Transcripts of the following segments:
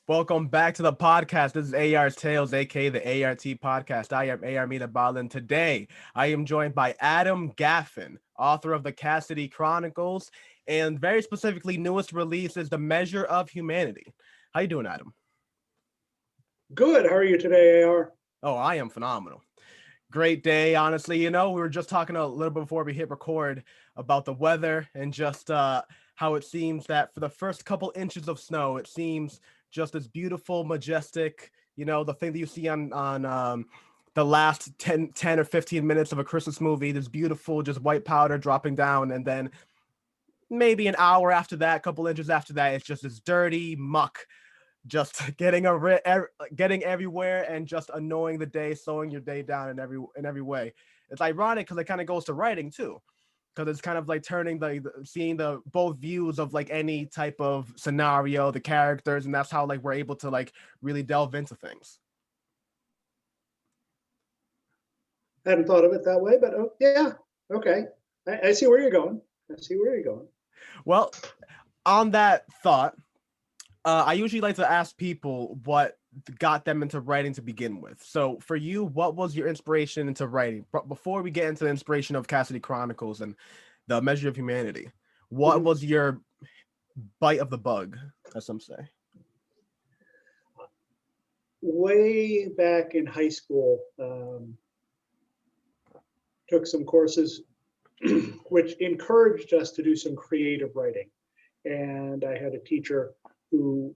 Welcome back to the podcast. This is AR's Tales, aka the A.R.T podcast. I am A.R. Metabal, and today I am joined by Adam Gaffen, author of the Cassidy Chronicles, and very specifically, newest release is The Measure of Humanity. How you doing, Adam? Good. How are you today, AR? Oh, I am phenomenal. Great day, honestly. We were just talking a little bit before we hit record about the weather and just how it seems that for the first couple inches of snow, it seems just as beautiful, majestic, the thing that you see on the last 10 or 15 minutes of a Christmas movie, this beautiful just white powder dropping down, and then maybe an hour after that, a couple inches after that, it's just this dirty muck just getting everywhere and just annoying the day, slowing your day down in every way. It's ironic because it kind of goes to writing too, because it's kind of like turning seeing the both views of like any type of scenario, the characters, and that's how like we're able to like really delve into things. I hadn't thought of it that way, but yeah, okay. I see where you're going. Well, on that thought, I usually like to ask people what got them into writing to begin with. So for you, what was your inspiration into writing? But before we get into the inspiration of Cassidy Chronicles and The Measure of Humanity, what was your bite of the bug, as some say? Way back in high school, took some courses which encouraged us to do some creative writing. And I had a teacher who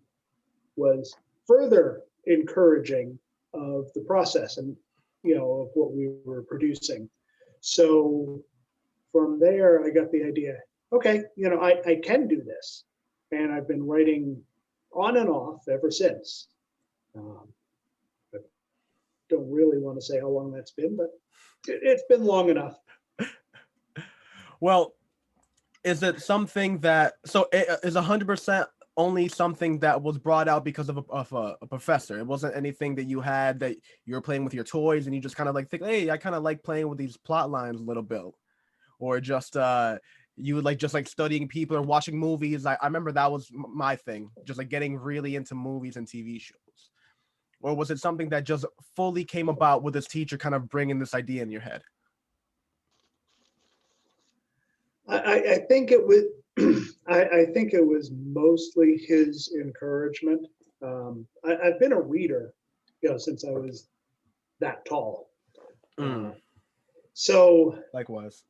was further encouraging of the process and of what we were producing. So from there, I got the idea, okay, I can do this. And I've been writing on and off ever since. I don't really want to say how long that's been, but it's been long enough. Well, is it something that, so it is 100% only something that was brought out because of a professor? It wasn't anything that you had that you were playing with your toys and you just kind of like think, hey, I kind of like playing with these plot lines a little bit, or just you would like just like studying people or watching movies. I remember that was my thing, just like getting really into movies and TV shows. Or was it something that just fully came about with this teacher kind of bringing this idea in your head? I think it was I think it was mostly his encouragement. I've been a reader, since I was that tall. So likewise,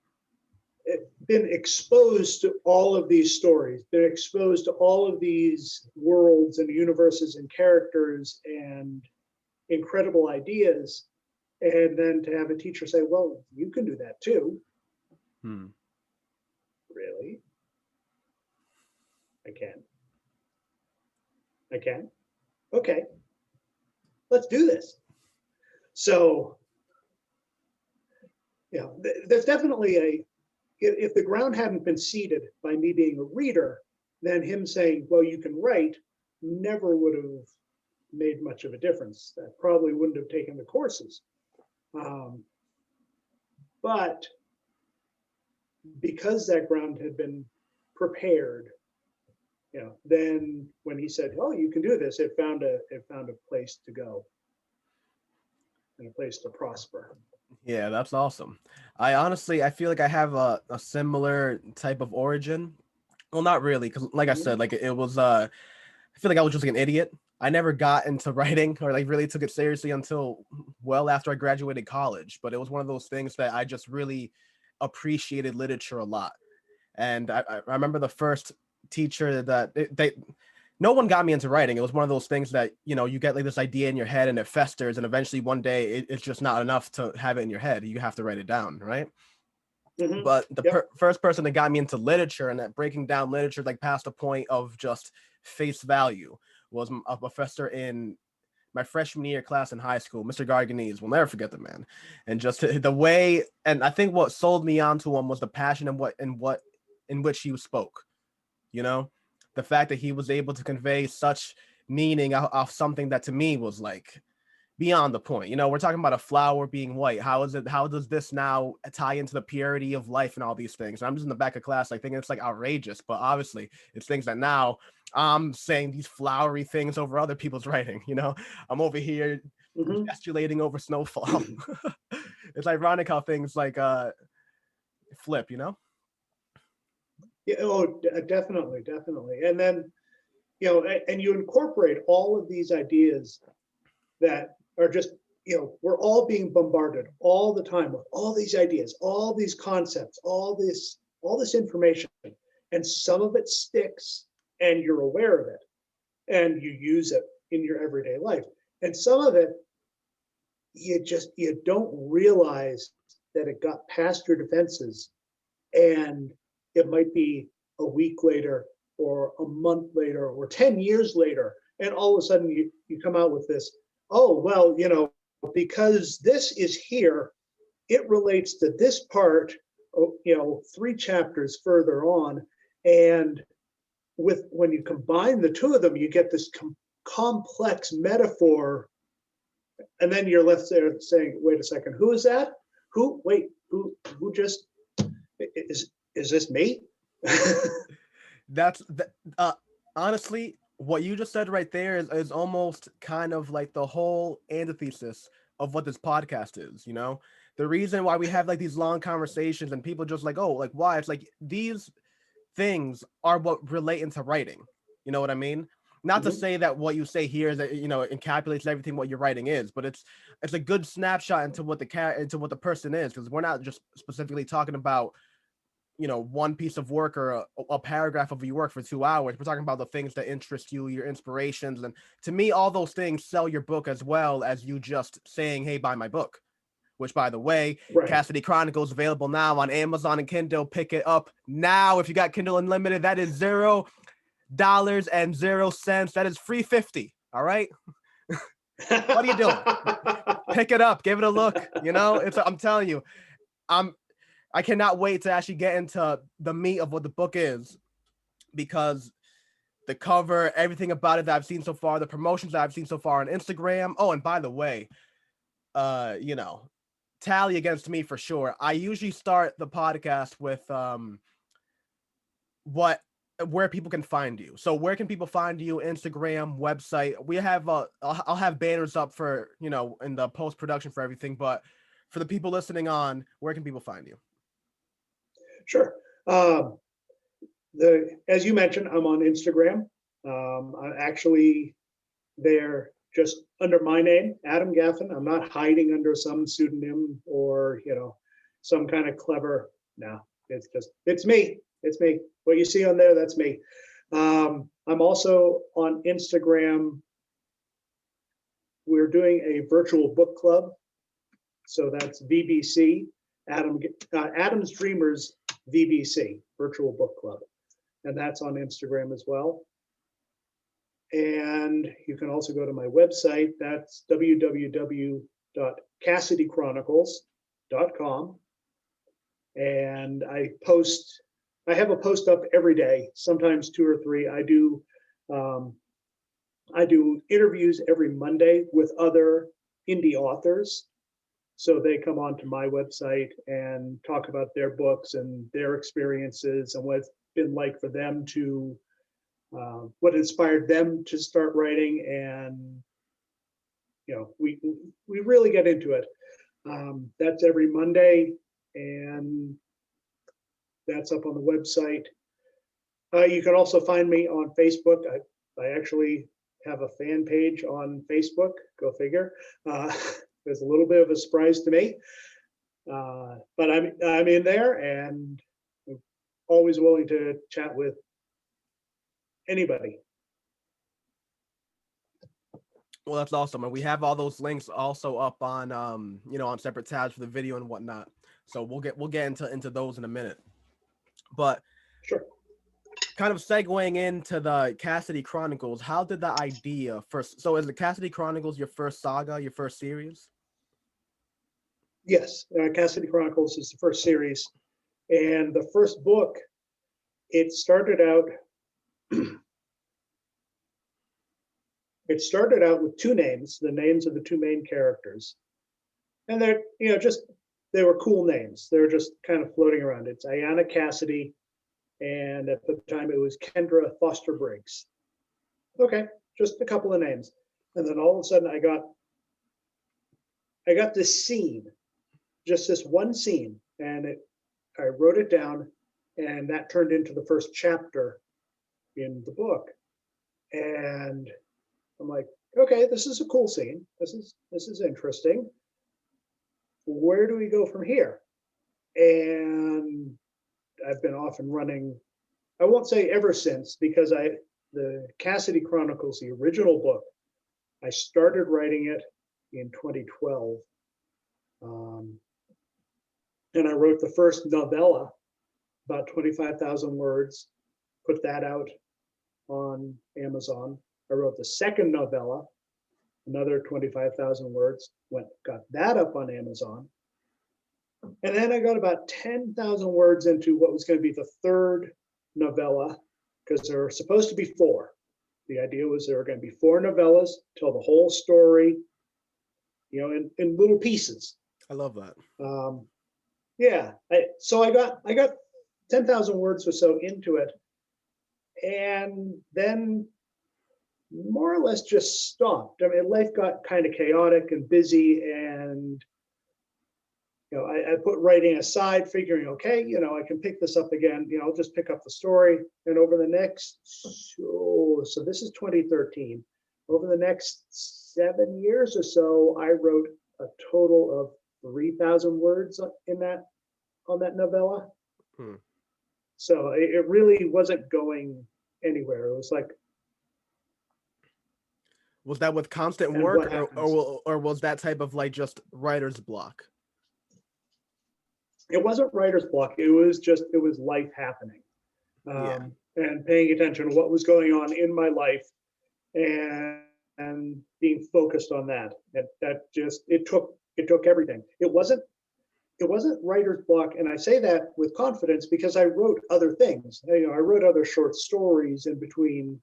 been exposed to all of these stories, been exposed to all of these worlds and universes and characters and incredible ideas, and then to have a teacher say, "Well, you can do that too." Really? I can. Okay, let's do this. So, there's definitely if the ground hadn't been seeded by me being a reader, then him saying, well, you can write, never would have made much of a difference. That probably wouldn't have taken the courses. But because that ground had been prepared, then when he said, "Oh, you can do this," it found a place to go and a place to prosper. Yeah, that's awesome. I feel like I have a similar type of origin. Well, not really, because like I said, like it was I feel like I was just like an idiot. I never got into writing or like really took it seriously until well after I graduated college. But it was one of those things that I just really appreciated literature a lot. And I remember the first teacher that no one got me into writing. It was one of those things that, you get like this idea in your head and it festers, and eventually one day it's just not enough to have it in your head. You have to write it down, right? But the first person that got me into literature and that breaking down literature like past the point of just face value was a professor in my freshman year class in high school, Mr. Garganese. We'll never forget the man. And just the way, and I think what sold me onto him was the passion in which he spoke. The fact that he was able to convey such meaning off something that to me was like, beyond the point. You know, we're talking about a flower being white. How does this now tie into the purity of life and all these things? And I'm just in the back of class, I think it's like outrageous, but obviously it's things that now I'm saying these flowery things over other people's writing. You know, I'm over here Mhm. gesticulating over snowfall. It's ironic how things like flip, you know? Yeah, oh, definitely, definitely. And then, and you incorporate all of these ideas that are just, we're all being bombarded all the time with all these ideas, all these concepts, all this information, and some of it sticks and you're aware of it and you use it in your everyday life. And some of it, you don't realize that it got past your defenses, and it might be a week later or a month later or 10 years later, and all of a sudden you come out with this, oh, well, because this is here, it relates to this part, 3 chapters further on. And when you combine the two of them, you get this complex metaphor. And then you're left there saying, wait a second, who is that? Who just, is this me? That's honestly what you just said right there is almost kind of like the whole antithesis of what this podcast is, you know? The reason why we have like these long conversations and people just like, oh, like why? It's like these things are what relate into writing. You know what I mean? Not to Mhm. say that what you say here is that encapsulates everything what your writing is, but it's a good snapshot into what the person is, because we're not just specifically talking about one piece of work or a paragraph of your work for 2 hours. We're talking about the things that interest you, your inspirations, and to me, all those things sell your book as well as you just saying, "Hey, buy my book." Which, by the way, Right. Cassidy Chronicles available now on Amazon and Kindle. Pick it up now if you got Kindle Unlimited. That is $0.00. That is free 50. All right. What are you doing? Pick it up. Give it a look. I'm telling you, I cannot wait to actually get into the meat of what the book is, because the cover, everything about it that I've seen so far, the promotions that I've seen so far on Instagram. Oh, and by the way, uh, you know, tally against me for sure. I usually start the podcast with what where people can find you. So where can people find you? Instagram, website. We have I'll have banners up for, in the post production for everything, but for the people listening on, where can people find you? Sure. As you mentioned, I'm on Instagram. I'm actually there just under my name, Adam Gaffen. I'm not hiding under some pseudonym or some kind of clever. No, it's me. It's me. What you see on there, that's me. I'm also on Instagram. We're doing a virtual book club, so that's VBC, Adam's Dreamers VBC, Virtual Book Club, and that's on Instagram as well. And you can also go to my website. That's www.CassidyChronicles.com. And I have a post up every day, sometimes 2 or 3. I do interviews every Monday with other indie authors. So they come onto my website and talk about their books and their experiences and what it's been like for them to what inspired them to start writing, and we really get into it. That's every Monday, and that's up on the website. You can also find me on Facebook. I actually have a fan page on Facebook. Go figure. There's a little bit of a surprise to me, but I'm in there, and I'm always willing to chat with anybody. Well, that's awesome, and we have all those links also up on on separate tabs for the video and whatnot. So we'll get into those in a minute. But Sure. kind of segueing into the Cassidy Chronicles, how did the idea first? So is the Cassidy Chronicles your first saga, your first series? Yes, Cassidy Chronicles is the first series, and the first book. It started out It started out with two names, the names of the two main characters. And they're, just, they were cool names. They were just kind of floating around. It's Ayanna Cassidy, and at the time it was Kendra Foster Briggs. Okay, just a couple of names. And then all of a sudden I got this scene, just this one scene, and I wrote it down, and that turned into the first chapter in the book. And I'm like, okay, this is a cool scene. This is interesting. Where do we go from here? And I've been off and running. I won't say ever since, because the Cassidy Chronicles, the original book, I started writing it in 2012. And I wrote the first novella, about 25,000 words, put that out on Amazon. I wrote the second novella, another 25,000 words, got that up on Amazon. And then I got about 10,000 words into what was going to be the third novella, because there were supposed to be four. The idea was there were going to be four novellas, tell the whole story, in little pieces. I love that. Yeah. So I got 10,000 words or so into it, and then more or less just stopped. I mean, life got kind of chaotic and busy, and I put writing aside, figuring, okay, I can pick this up again. I'll just pick up the story, and over the next, so this is 2013. Over the next 7 years or so, I wrote a total of 3,000 words on that novella. So it really wasn't going anywhere. It was like, was that with constant work, or was that type of like just writer's block? It wasn't writer's block. It was life happening, and paying attention to what was going on in my life, and being focused on that. It took everything. It wasn't writer's block, and I say that with confidence because I wrote other things. I wrote other short stories in between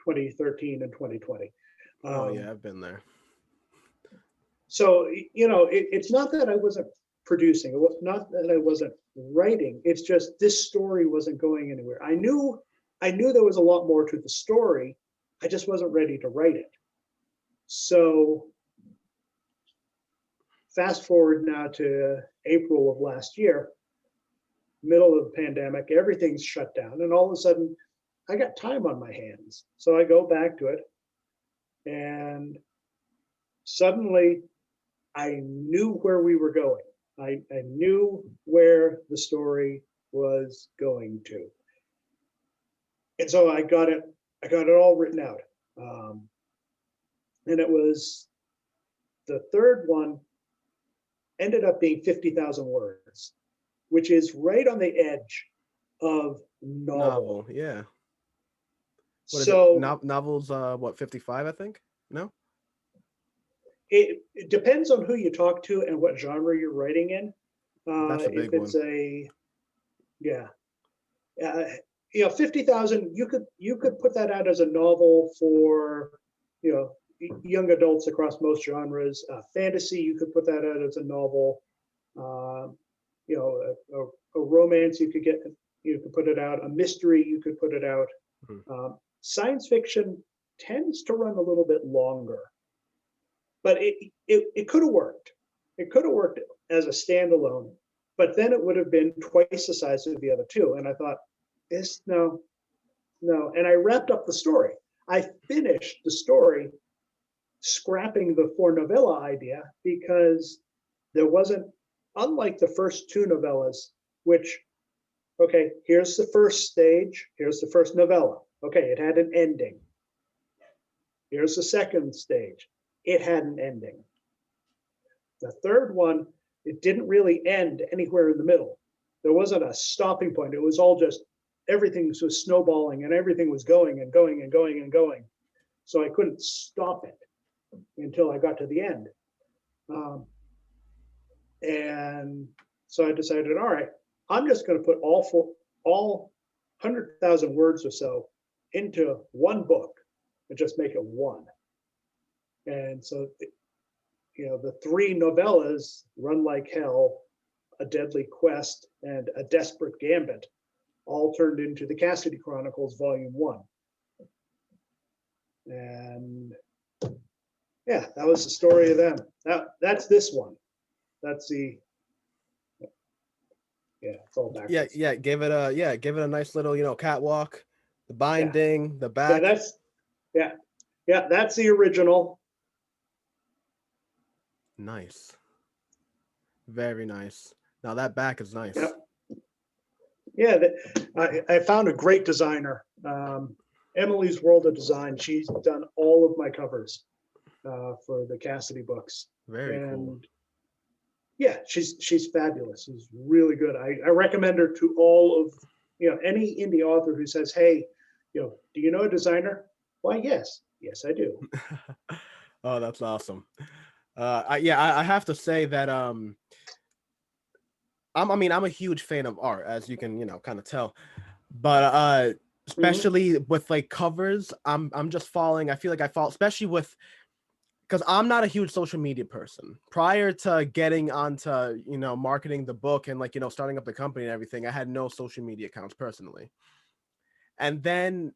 2013 and 2020. Oh yeah, I've been there. So it's not that I wasn't producing. It was not that I wasn't writing. It's just this story wasn't going anywhere. I knew there was a lot more to the story. I just wasn't ready to write it. So fast forward now to April of last year, middle of the pandemic, everything's shut down, and all of a sudden I got time on my hands. So I go back to it, and suddenly I knew where we were going. I knew where the story was going to. And so I got it all written out. And it was the third one ended up being 50,000 words, which is right on the edge of novel. Yeah. Novels, what, 55, I think? No? It depends on who you talk to and what genre you're writing in. That's a big one. 50,000, you could put that out as a novel for, young adults across most genres. Fantasy, you could put that out as a novel. A romance, you could put it out. A mystery, you could put it out. Science fiction tends to run a little bit longer, but it could have worked. It could have worked as a standalone, but then it would have been twice the size of the other two. And I thought, no. And I wrapped up the story. I finished the story, scrapping the four novella idea, because there wasn't, unlike the first two novellas, which, okay, here's the first stage, here's the first novella. Okay, it had an ending. Here's the second stage. It had an ending. The third one, it didn't really end anywhere in the middle. There wasn't a stopping point. It was all just, everything was snowballing, and everything was going and going and going and going. So I couldn't stop it until I got to the end. And so I decided, all right, I'm just going to put all 100,000 words or so into one book and just make it one. And so, the three novellas, Run Like Hell, A Deadly Quest, and A Desperate Gambit, all turned into the Cassidy Chronicles Volume 1. And yeah, that was the story of them. That's this one. That's the, it's all backwards. Give it a nice little catwalk, the Yeah. binding, the Yeah, back. that's the original. Nice. Very nice. Now that back is nice. Yep. Yeah, I found a great designer, Emily's World of Design. She's done all of my covers for the Cassidy books. Very cool. Yeah, she's fabulous. She's really good. I recommend her to all of any indie author who says, "Hey, do you know a designer?" Why, yes, I do. Oh, that's awesome. I have to say that I'm a huge fan of art, as you can kind of tell, but especially with like covers, I'm just falling. I feel like I fall, especially with, because I'm not a huge social media person. Prior to getting onto marketing the book and like starting up the company and everything, I had no social media accounts personally. And then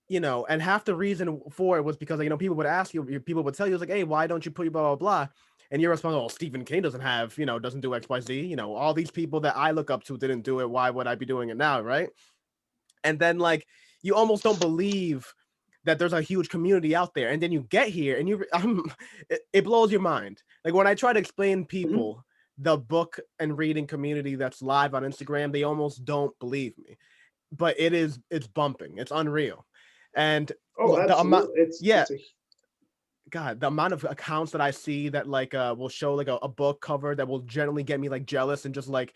and half the reason for it was because people would ask you, people would tell you, like, hey, why don't you put your blah blah blah, and your response, oh, Stephen King doesn't have doesn't do XYZ, all these people that I look up to didn't do it, why would I be doing it now, right? And then like you almost don't believe that there's a huge community out there, and then you get here and it blows your mind. Like when I try to explain people the book and reading community that's live on Instagram, they almost don't believe me, but it's bumping, it's unreal. And the amount, God, the amount of accounts that I see that like will show like a book cover that will generally get me like jealous and just like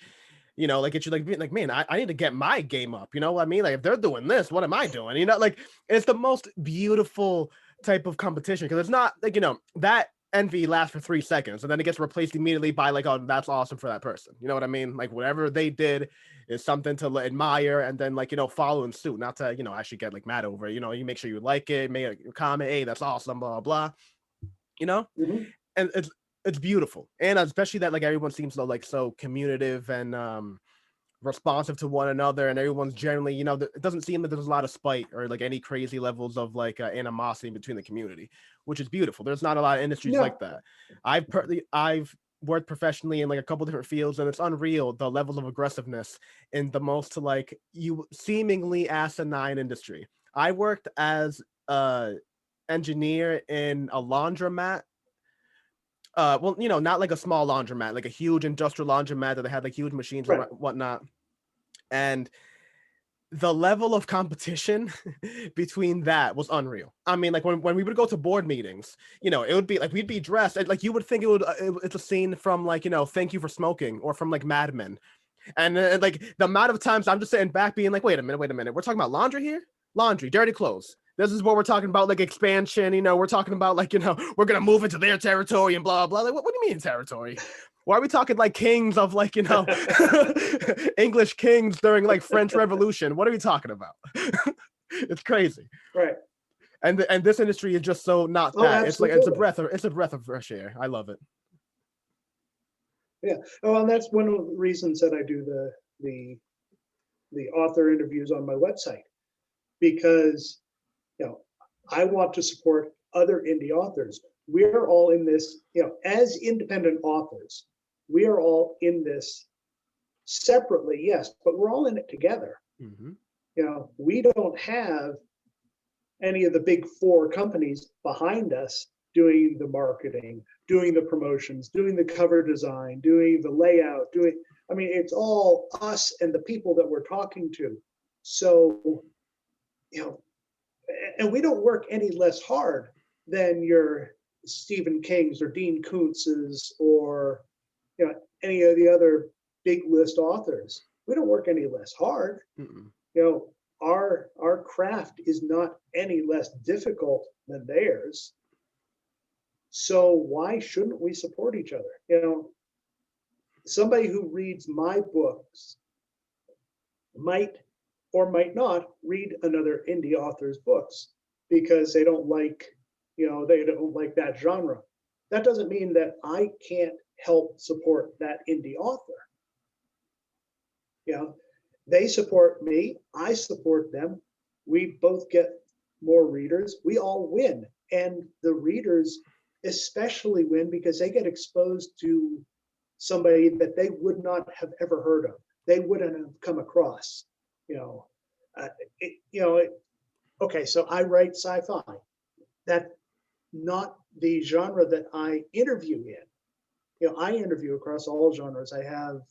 like get you like being like, man, I need to get my game up. You know what I mean? Like if they're doing this, what am I doing? Like it's the most beautiful type of competition, because it's not like that envy lasts for 3 seconds and then it gets replaced immediately by like, oh, that's awesome for that person. You know what I mean? Like whatever they did is something to admire, and then like follow in suit, not to actually get like mad over it. You make sure you like it, make a comment, hey, that's awesome, blah blah blah. And it's beautiful, and especially that like everyone seems so like so communicative and responsive to one another, and everyone's generally it doesn't seem that there's a lot of spite or like any crazy levels of like animosity between the community, which is beautiful. There's not a lot of industries like that. I've worked professionally in like a couple different fields, and it's unreal the levels of aggressiveness in the most like you seemingly asinine industry. I worked as a engineer in a laundromat. Well, not like a small laundromat, like a huge industrial laundromat that they had like huge machines and whatnot. And the level of competition between that was unreal. I mean, like when we would go to board meetings, it would be like we'd be dressed like you would think it's a scene from like Thank You for Smoking or from like Mad Men. And like the amount of times I'm just sitting back being like, wait a minute, we're talking about laundry here? Laundry, dirty clothes. This is what we're talking about, like expansion. We're talking about like, we're gonna move into their territory and blah blah. Like, what do you mean territory? Why are we talking like kings of like English kings during like French Revolution? What are we talking about? It's crazy, right? And this industry is just so not that. It's like it's a breath of fresh air. I love it. Yeah. Oh, and that's one of the reasons that I do the author interviews on my website, because I want to support other indie authors. We're all in this, as independent authors, we are all in this separately, yes, but we're all in it together. We don't have any of the big four companies behind us doing the marketing, doing the promotions, doing the cover design, doing the layout, it's all us and the people that we're talking to. So, and we don't work any less hard than your Stephen King's or Dean Koontz's or any of the other big list authors. We don't work any less hard. Our craft is not any less difficult than theirs. So why shouldn't we support each other? Somebody who reads my books might or might not read another indie author's books because they don't like they don't like that genre. That doesn't mean that I can't help support that indie author. They support me, I support them. We both get more readers. We all win. And the readers especially win because they get exposed to somebody that they would not have ever heard of. They wouldn't have come across, you know. It, you know, it, okay, so I write sci-fi. That's not the genre that I interview in. I interview across all genres. I have,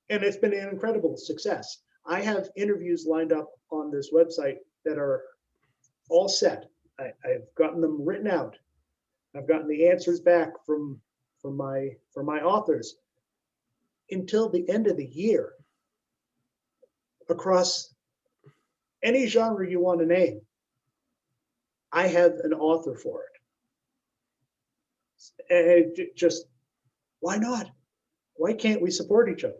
and it's been an incredible success. I have interviews lined up on this website that are all set. I've gotten them written out. I've gotten the answers back from my authors until the end of the year across any genre you want to name. I have an author for it. And it just, why not? Why can't we support each other?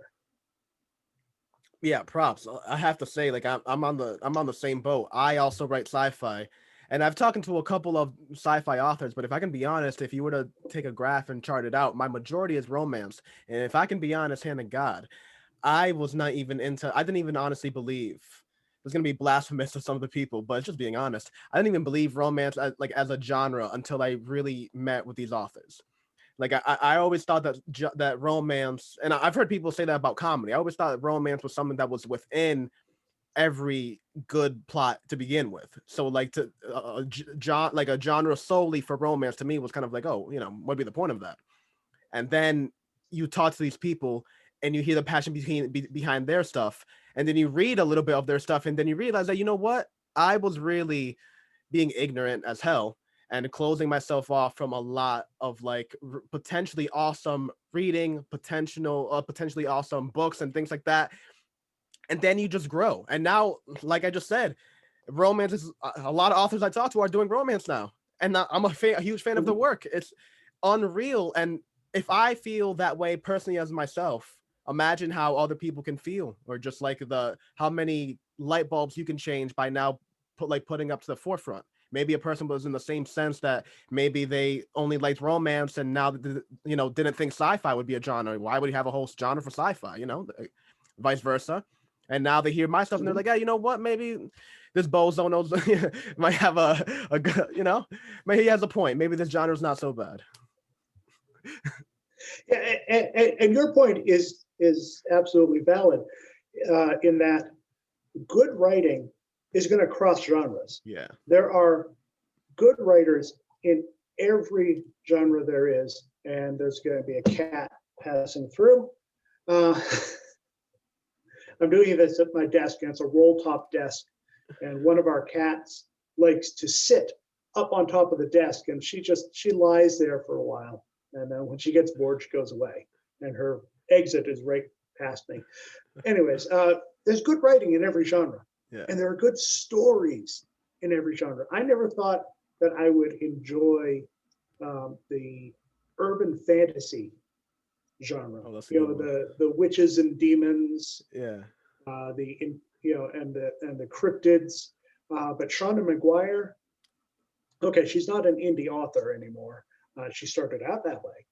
Yeah, props. I have to say, like I'm on the same boat. I also write sci-fi, and I've talked to a couple of sci-fi authors. But if I can be honest, if you were to take a graph and chart it out, my majority is romance. And if I can be honest, hand to God, I was not even into. I didn't even honestly believe. It's gonna be blasphemous to some of the people, but it's just being honest. I didn't even believe romance as a genre until I really met with these authors. Like I always thought that that romance, and I've heard people say that about comedy. I always thought that romance was something that was within every good plot to begin with. So like to like a genre solely for romance to me was kind of like, oh, what'd be the point of that? And then you talk to these people and you hear the passion behind their stuff, and then you read a little bit of their stuff, and then you realize that what, I was really being ignorant as hell and closing myself off from a lot of like potentially awesome reading, potentially awesome books and things like that. And then you just grow. And now, like I just said, romance is a lot of authors I talk to are doing romance now. And I'm a huge fan of the work. It's unreal. And if I feel that way personally as myself, imagine how other people can feel, or just like how many light bulbs you can change by now putting up to the forefront. Maybe a person was in the same sense that maybe they only liked romance and now didn't think sci-fi would be a genre. Why would you have a whole genre for sci-fi? Vice versa. And now they hear my stuff and they're like, yeah, you know what? Maybe this bozo knows might have a good, maybe he has a point. Maybe this genre is not so bad. Yeah, and your point is absolutely valid in that good writing is going to cross genres. Yeah. There are good writers in every genre there is, and there's going to be a cat passing through. I'm doing this at my desk, and it's a roll top desk, and one of our cats likes to sit up on top of the desk, and she lies there for a while, and then when she gets bored, she goes away, and her exit is right past me. Anyways, there's good writing in every genre. Yeah. And there are good stories in every genre. I never thought that I would enjoy the urban fantasy genre. Oh, the witches and demons. Yeah. And the cryptids. But Shonda McGuire, okay, she's not an indie author anymore. She started out that way.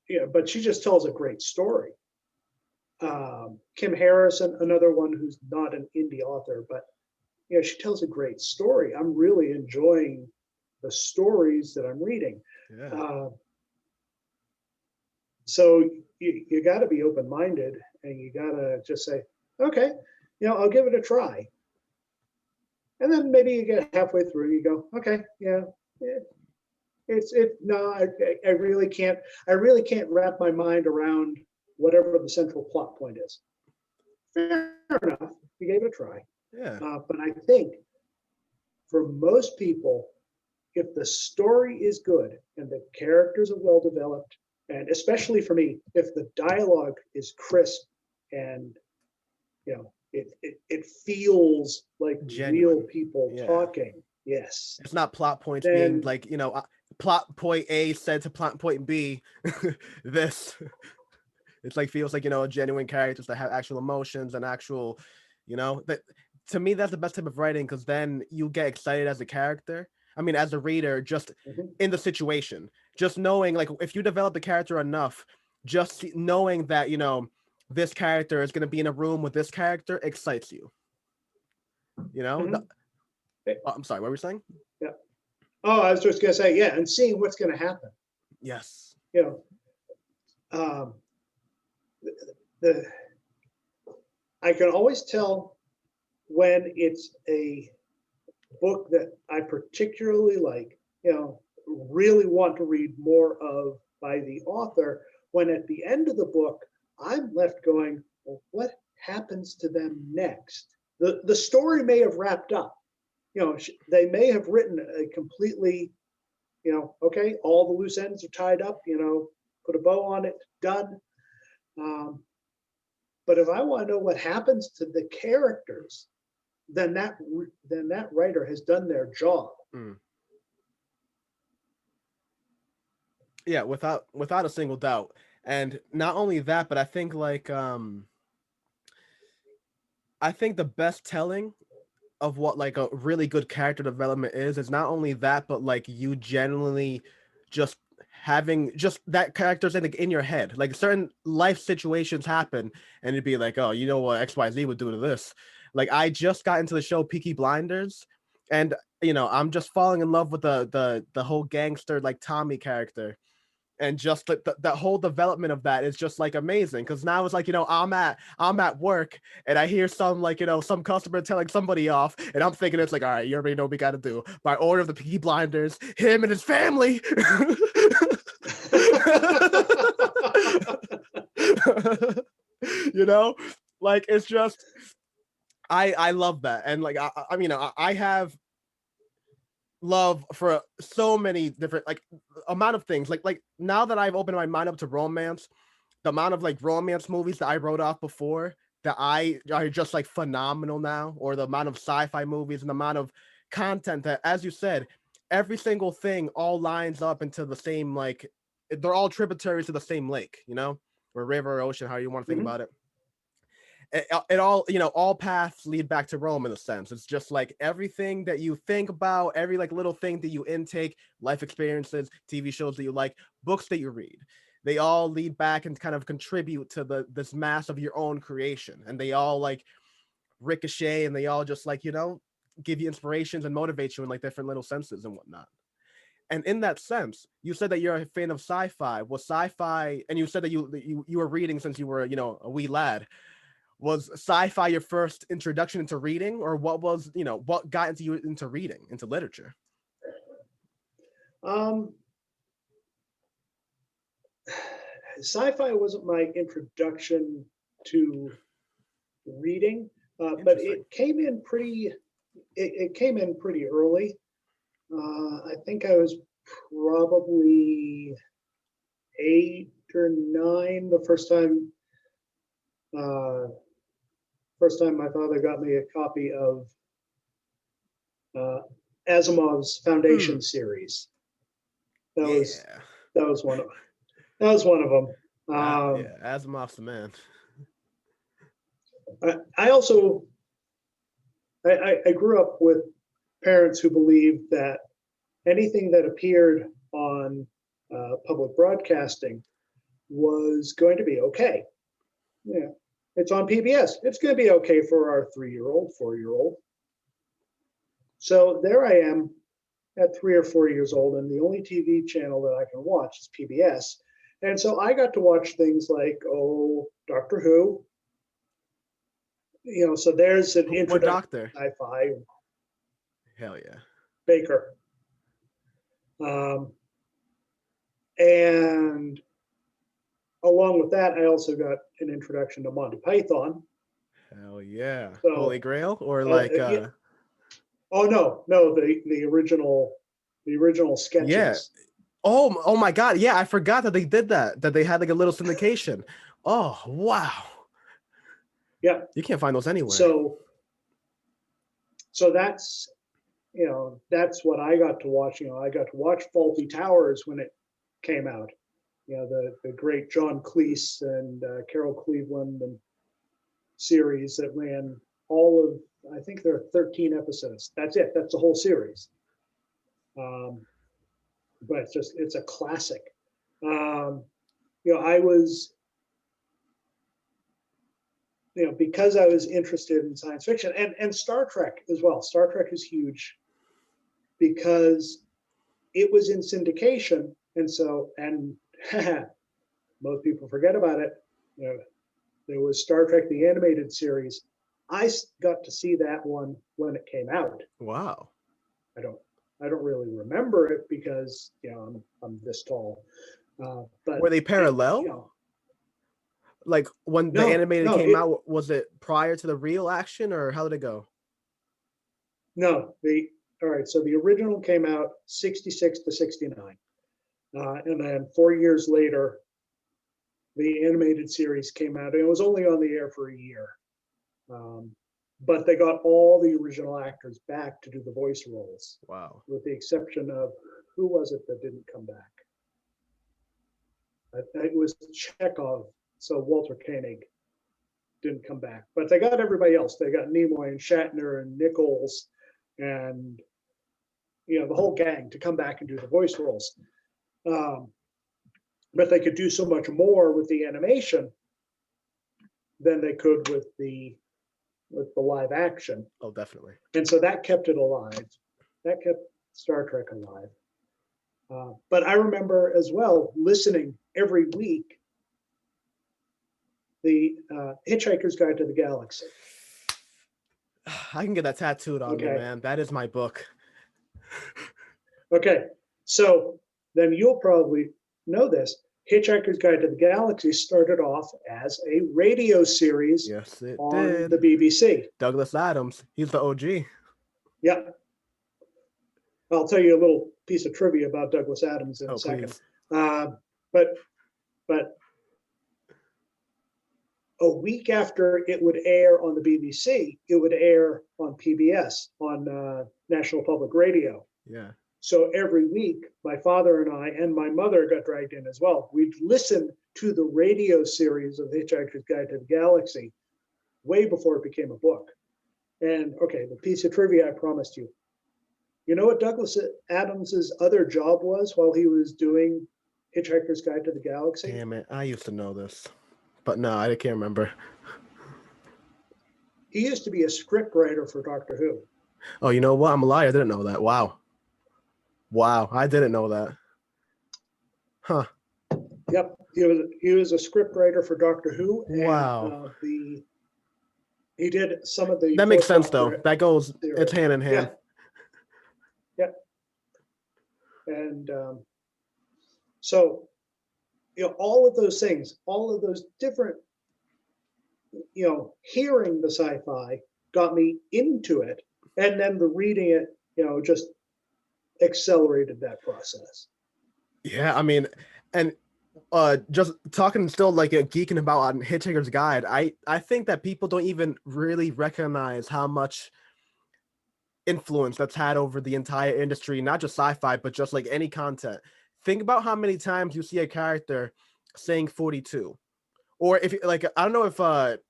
Yeah, but she just tells a great story. Kim Harrison, another one who's not an indie author, but she tells a great story. I'm really enjoying the stories that I'm reading. Yeah. So you got to be open-minded, and you got to just say, okay, I'll give it a try. And then maybe you get halfway through, you go, okay, yeah, I really can't wrap my mind around whatever the central plot point is. Fair enough, you gave it a try. Yeah. But I think for most people, if the story is good and the characters are well developed, and especially for me, if the dialogue is crisp and it feels like genuine, real people talking. Yes. It's not plot points being like, plot point A said to plot point B this. It's like feels like, a genuine characters that have actual emotions and actual, that to me that's the best type of writing, because then you get excited as a character. I mean, as a reader, just in the situation, just knowing, like, if you develop the character enough, just knowing that, you know, this character is going to be in a room with this character excites you. You know, oh, I'm sorry, what were we saying? Yeah. Oh, I was just gonna say, yeah, and seeing what's gonna happen. Yes. You know, the I can always tell when it's a book that I particularly like, you know, really want to read more of by the author, when at the end of the book, I'm left going, well, what happens to them next? The story may have wrapped up. You know, they may have written a completely, you know, okay, all the loose ends are tied up, you know, put a bow on it, done. But if I want to know what happens to the characters, then that writer has done their job. Yeah, without a single doubt. And not only that, but I think, like, I think the best telling of what, like, a really good character development is not only that, but like you genuinely just having just that character's in your head. Like, certain life situations happen and it'd be like, oh, you know what XYZ would do to this. Like, I just got into the show Peaky Blinders, and you know, I'm just falling in love with the whole gangster, like, Tommy character. And just the whole development of that is just like amazing, because now it's like, you know, I'm at work and I hear some, like, you know, some customer telling somebody off, and I'm thinking, it's like, all right, you already know what we got to do. By order of the Peaky Blinders, him and his family. You know, like, it's just, I love that. And like, I mean, I have love for so many different, like, amount of things, like now that I've opened my mind up to romance, the amount of, like, romance movies that I wrote off before that I are just, like, phenomenal now, or the amount of sci-fi movies and the amount of content that, as you said, every single thing all lines up into the same, like, they're all tributaries to the same lake, you know, or river or ocean, how you want to think about it. It all, you know, all paths lead back to Rome, in a sense. It's just like everything that you think about, every, like, little thing that you intake, life experiences, TV shows that you like, books that you read, they all lead back and kind of contribute to this mass of your own creation, and they all, like, ricochet, and they all just, like, you know, give you inspirations and motivate you in, like, different little senses and whatnot. And in that sense, you said that you're a fan of sci-fi. Was sci-fi, and you said that you were reading since you were, you know, a wee lad. Was sci-fi your first introduction into reading, or what was, you know, what got into you into reading, into literature? Sci-fi wasn't my introduction to reading, but it came in pretty. It came in pretty early. I think I was probably 8 or 9 the first time. First time my father got me a copy of Asimov's Foundation series. That was one of them. Yeah, Asimov's the man. I also I grew up with parents who believed that anything that appeared on public broadcasting was going to be okay. Yeah, it's on PBS. It's going to be okay for our 3-year-old, 4-year-old. So there I am at 3 or 4 years old, and the only TV channel that I can watch is PBS. And so I got to watch things like, Doctor Who. You know, so there's an introduction to sci-fi. Hell yeah. Baker. And along with that, I also got an introduction to Monty Python. Hell yeah. So, Holy Grail, or like yeah. Oh no, the original sketches. Yeah. Oh my god, yeah, I forgot that they did that they had, like, a little syndication. Oh wow. Yeah. You can't find those anywhere. So that's, you know, that's what I got to watch. You know, I got to watch Fawlty Towers when it came out. You know, the great John Cleese and Carol Cleveland and series that ran all of, I think there are 13 episodes. That's it. That's the whole series. But it's a classic. I was, because I was interested in science fiction and Star Trek as well. Star Trek is huge because it was in syndication. And so, and most people forget about it. There was Star Trek, the animated series. I got to see that one when it came out. Wow. I don't really remember it because I'm this tall. But were they parallel? Like when the animated came out, was it prior to the real action, or how did it go? No, all right. So the original came out 66 to 69, and then 4 years later, the animated series came out. And it was only on the air for a year, but they got all the original actors back to do the voice roles. Wow. With the exception of, who was it that didn't come back? It was Chekhov. So Walter Koenig didn't come back, but they got everybody else. They got Nimoy and Shatner and Nichols and the whole gang to come back and do the voice roles. But they could do so much more with the animation than they could with the live action. Oh, definitely. And so that kept it alive. That kept Star Trek alive. But I remember as well listening every week the Hitchhiker's Guide to the Galaxy. I can get that tattooed on me, man. That is my book. Okay, so then you'll probably know this. Hitchhiker's Guide to the Galaxy started off as a radio series. Yes, it on did. The BBC. Douglas Adams, he's the OG. Yeah. I'll tell you a little piece of trivia about Douglas Adams in a second. But a week after it would air on the BBC, it would air on PBS, on National Public Radio. Yeah. So every week, my father and I and my mother got dragged in as well. We'd listen to the radio series of Hitchhiker's Guide to the Galaxy way before it became a book. And okay, the piece of trivia I promised you. You know what Douglas Adams's other job was while he was doing Hitchhiker's Guide to the Galaxy? Damn it, I used to know this, but no, I can't remember. He used to be a script writer for Doctor Who. Oh, you know what? I'm a liar. I didn't know that. Wow, I didn't know that. Huh. Yep, he was a script writer for Doctor Who. Wow. And, he did some of the. That makes sense, though. That goes. It's hand in hand. Yeah. And so, all of those things, all of those different, hearing the sci-fi got me into it, and then the reading it, just accelerated that process. Yeah, I mean, and just talking still like geeking about on Hitchhiker's Guide, I think that people don't even really recognize how much influence that's had over the entire industry, not just sci-fi, but just like any content. Think about how many times you see a character saying 42. Or if like, I don't know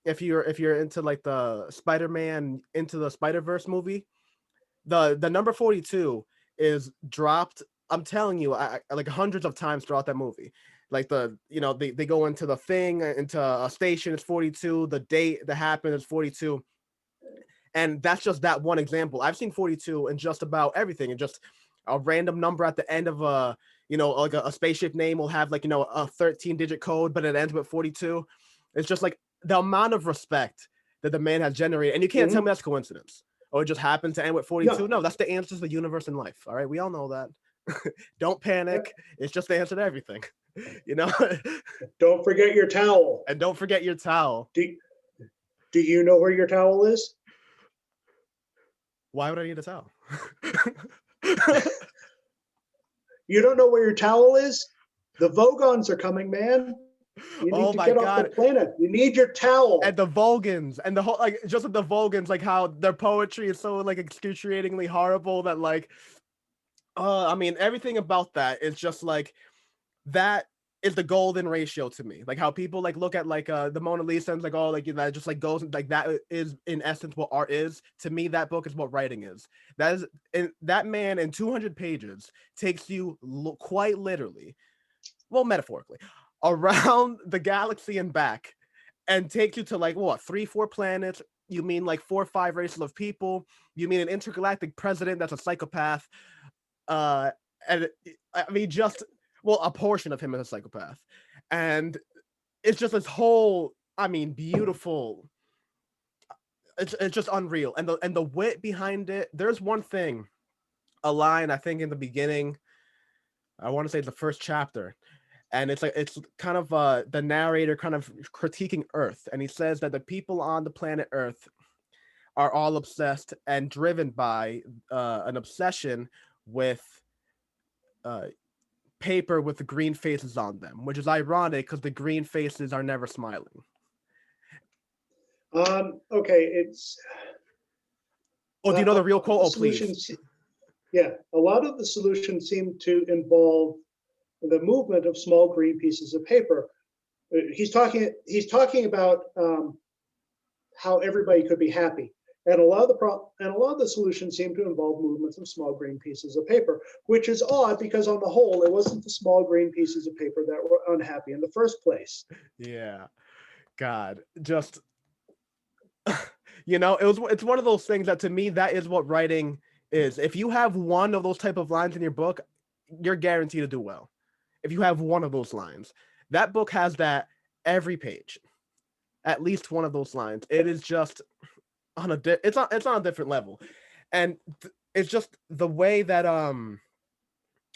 if you're into like the Spider-Man Into the Spider-Verse movie, the number 42 is dropped, I'm telling you, like hundreds of times throughout that movie. Like they go into the thing, into a station, it's 42, the date that happened is 42. And that's just that one example. I've seen 42 in just about everything, and just a random number at the end of like a spaceship name will have like, a 13-digit code, but it ends with 42. It's just like the amount of respect that the man has generated. And you can't tell me that's coincidence. Or it just happened to end with 42. No, that's the answer to the universe and life. All right. We all know that. Don't panic. It's just the answer to everything. Don't forget your towel. And don't forget your towel. Do you know where your towel is? Why would I need a towel? You don't know where your towel is? The Vogons are coming, man. You need to get off the planet. You need your towel. And the Vulgans, and the whole, like, just with the Vulgans, like how their poetry is so like excruciatingly horrible that like, I mean, everything about that is just like that is the golden ratio to me. Like how people like look at like the Mona Lisa and like, oh, like that just like goes like that is in essence what art is. To me, that book is what writing is. That is, and that man in 200 pages takes you quite literally, well, metaphorically, around the galaxy and back, and takes you to like what 3-4 planets. You mean like 4 or 5 races of people. You mean an intergalactic president that's a psychopath. Uh, and I mean, just well, a portion of him is a psychopath, and it's just this whole, I mean, beautiful. It's just unreal, and the wit behind it. There's one thing, a line I think in the beginning. I want to say it's the first chapter, and it's like it's kind of the narrator kind of critiquing Earth, and he says that the people on the planet Earth are all obsessed and driven by an obsession with uh, paper with the green faces on them, which is ironic because the green faces are never smiling. Okay, it's Oh, do you know the real quote? the Oh, please. solutions. Yeah, a lot of the solutions seem to involve the movement of small green pieces of paper. He's talking about how everybody could be happy, and a lot of the solutions seem to involve movements of small green pieces of paper, which is odd because on the whole, it wasn't the small green pieces of paper that were unhappy in the first place. Yeah, God, just it's one of those things that to me that is what writing is. If you have one of those type of lines in your book, you're guaranteed to do well. If you have one of those lines, that book has that every page, at least one of those lines. It is just on a it's on a different level, and it's just the way that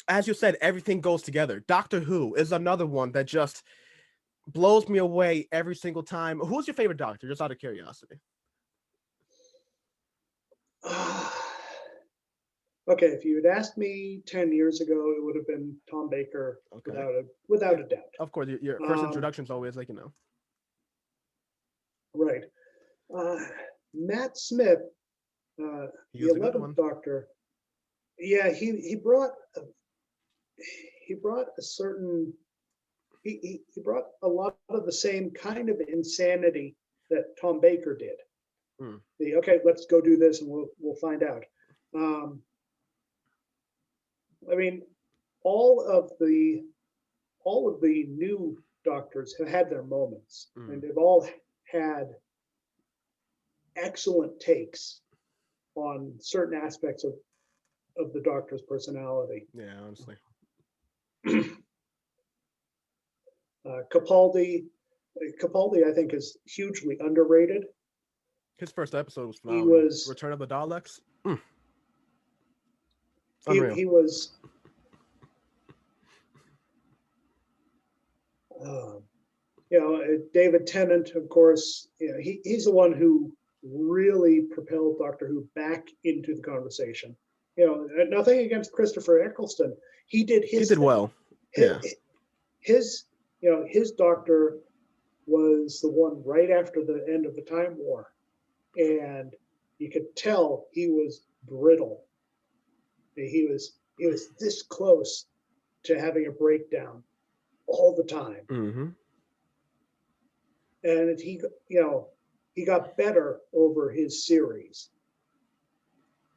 as you said, everything goes together. Doctor Who is another one that just blows me away every single time. Who's your favorite Doctor? Just out of curiosity. Okay, if you had asked me 10 years ago, it would have been Tom Baker, Okay. without a doubt. Of course, your first introduction is always like, Right. Matt Smith, the he was a good 11th one. Doctor, yeah, he brought a certain he brought a lot of the same kind of insanity that Tom Baker did. Okay, let's go do this and we'll find out. I mean, all of the new Doctors have had their moments, and they've all had excellent takes on certain aspects of the Doctor's personality. Yeah, honestly. Capaldi, I think, is hugely underrated. His first episode was He phenomenal. was Return of the Daleks. he was David Tennant, of course. He's the one who really propelled Doctor Who back into the conversation. Nothing against Christopher Eccleston. He did thing. Well. His Doctor was the one right after the end of the Time War, and you could tell he was brittle. He was this close to having a breakdown all the time. Mm-hmm. And he got better over his series.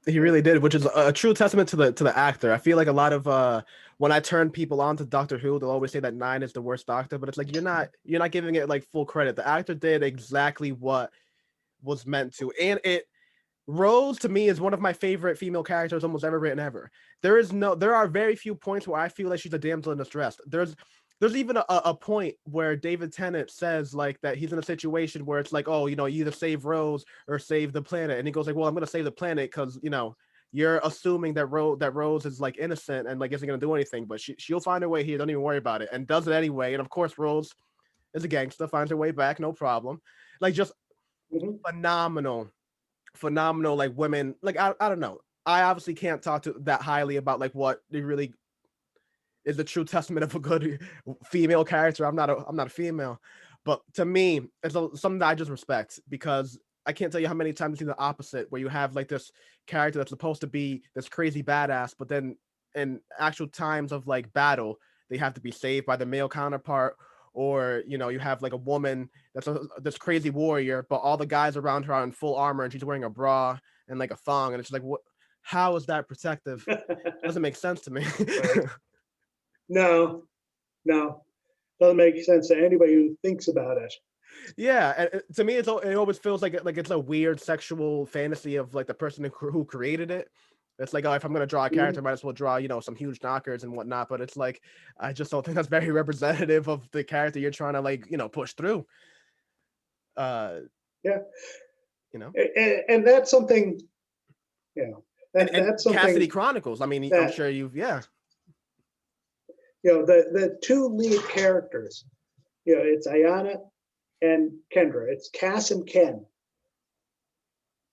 He really did, which is a true testament to the actor. I feel like a lot of when I turn people on to Doctor Who, they'll always say that 9 is the worst Doctor, but it's like you're not giving it like full credit. The actor did exactly what was meant to, and Rose to me is one of my favorite female characters almost ever written ever. There are very few points where I feel like she's a damsel in distress. There's even a point where David Tennant says like that he's in a situation where it's like, oh, you either save Rose or save the planet, and he goes like, well, I'm gonna save the planet because you're assuming that Rose is like innocent and like isn't gonna do anything, but she'll find her way here. Don't even worry about it, and does it anyway. And of course, Rose is a gangster, finds her way back, no problem. Like just phenomenal like women. Like I don't know. I obviously can't talk to that highly about like what they really is the true testament of a good female character. I'm not a female, but to me, it's something that I just respect because I can't tell you how many times I've seen the opposite, where you have like this character that's supposed to be this crazy badass, but then in actual times of like battle, they have to be saved by the male counterpart, or you have like a woman that's this crazy warrior, but all the guys around her are in full armor and she's wearing a bra and like a thong, and it's like, what? How is that protective? Doesn't make sense to me. Right. No, no, doesn't make sense to anybody who thinks about it. Yeah, and to me, it always feels like it's a weird sexual fantasy of like the person who created it. It's like, oh, if I'm gonna draw a character, I might as well draw some huge knockers and whatnot. But it's like, I just don't think that's very representative of the character you're trying to like push through. Uh, Yeah, you know, and that's something. Yeah, and that's something Cassidy Chronicles. I mean, I'm that sure yeah. the two lead characters. It's Ayana and Kendra. It's Cass and Ken,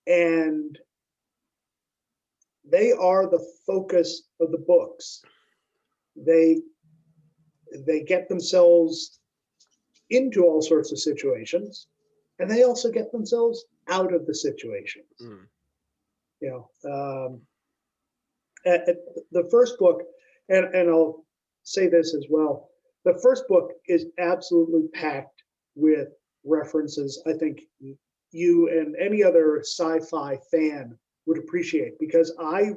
and they are the focus of the books. They get themselves into all sorts of situations, and they also get themselves out of the situations. At the first book, and I'll say this as well, the first book is absolutely packed with references I think you and any other sci-fi fan would appreciate, because I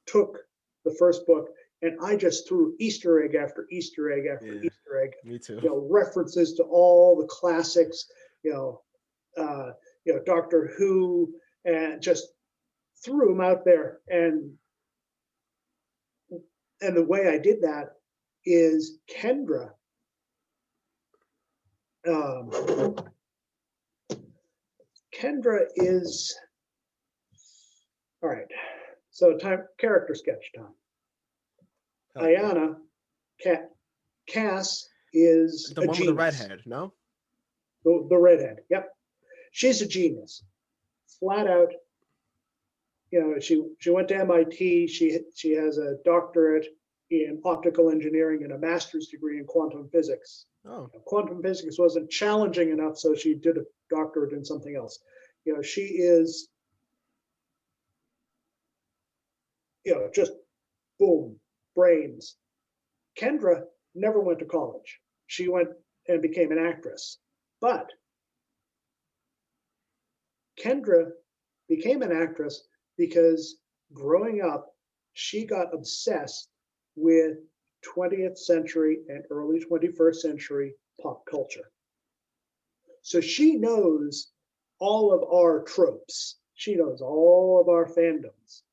took the first book and I just threw Easter egg after Easter egg after Easter egg. Me too. References to all the classics, Doctor Who, and just threw them out there. And the way I did that is Kendra. Kendra is all right. So character sketch time. Ayana, Cass is the a one genius. with the redhead, no? The redhead, yep. She's a genius, flat out. She went to MIT. She has a doctorate in optical engineering and a master's degree in quantum physics. Oh. Quantum physics wasn't challenging enough, so she did a doctorate in something else. She is, just boom, brains. Kendra never went to college. She went and became an actress. But Kendra became an actress because growing up, she got obsessed with 20th century and early 21st century pop culture. So she knows all of our tropes. She knows all of our fandoms.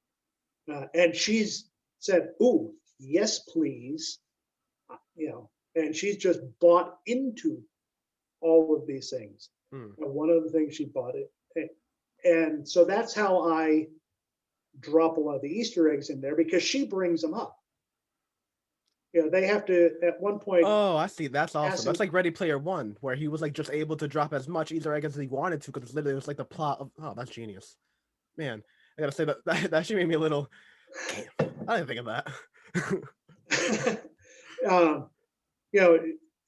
And she's said, "Ooh, yes, please." And she's just bought into all of these things. And one of the things she bought it. And so that's how I drop a lot of the Easter eggs in there, because she brings them up. They have to, at one point. Oh, I see. That's awesome. That's like Ready Player One, where he was like just able to drop as much Easter eggs as he wanted to, because literally it was like the plot of. Oh, that's genius, man. I gotta say that actually made me a little. Damn, I didn't think of that.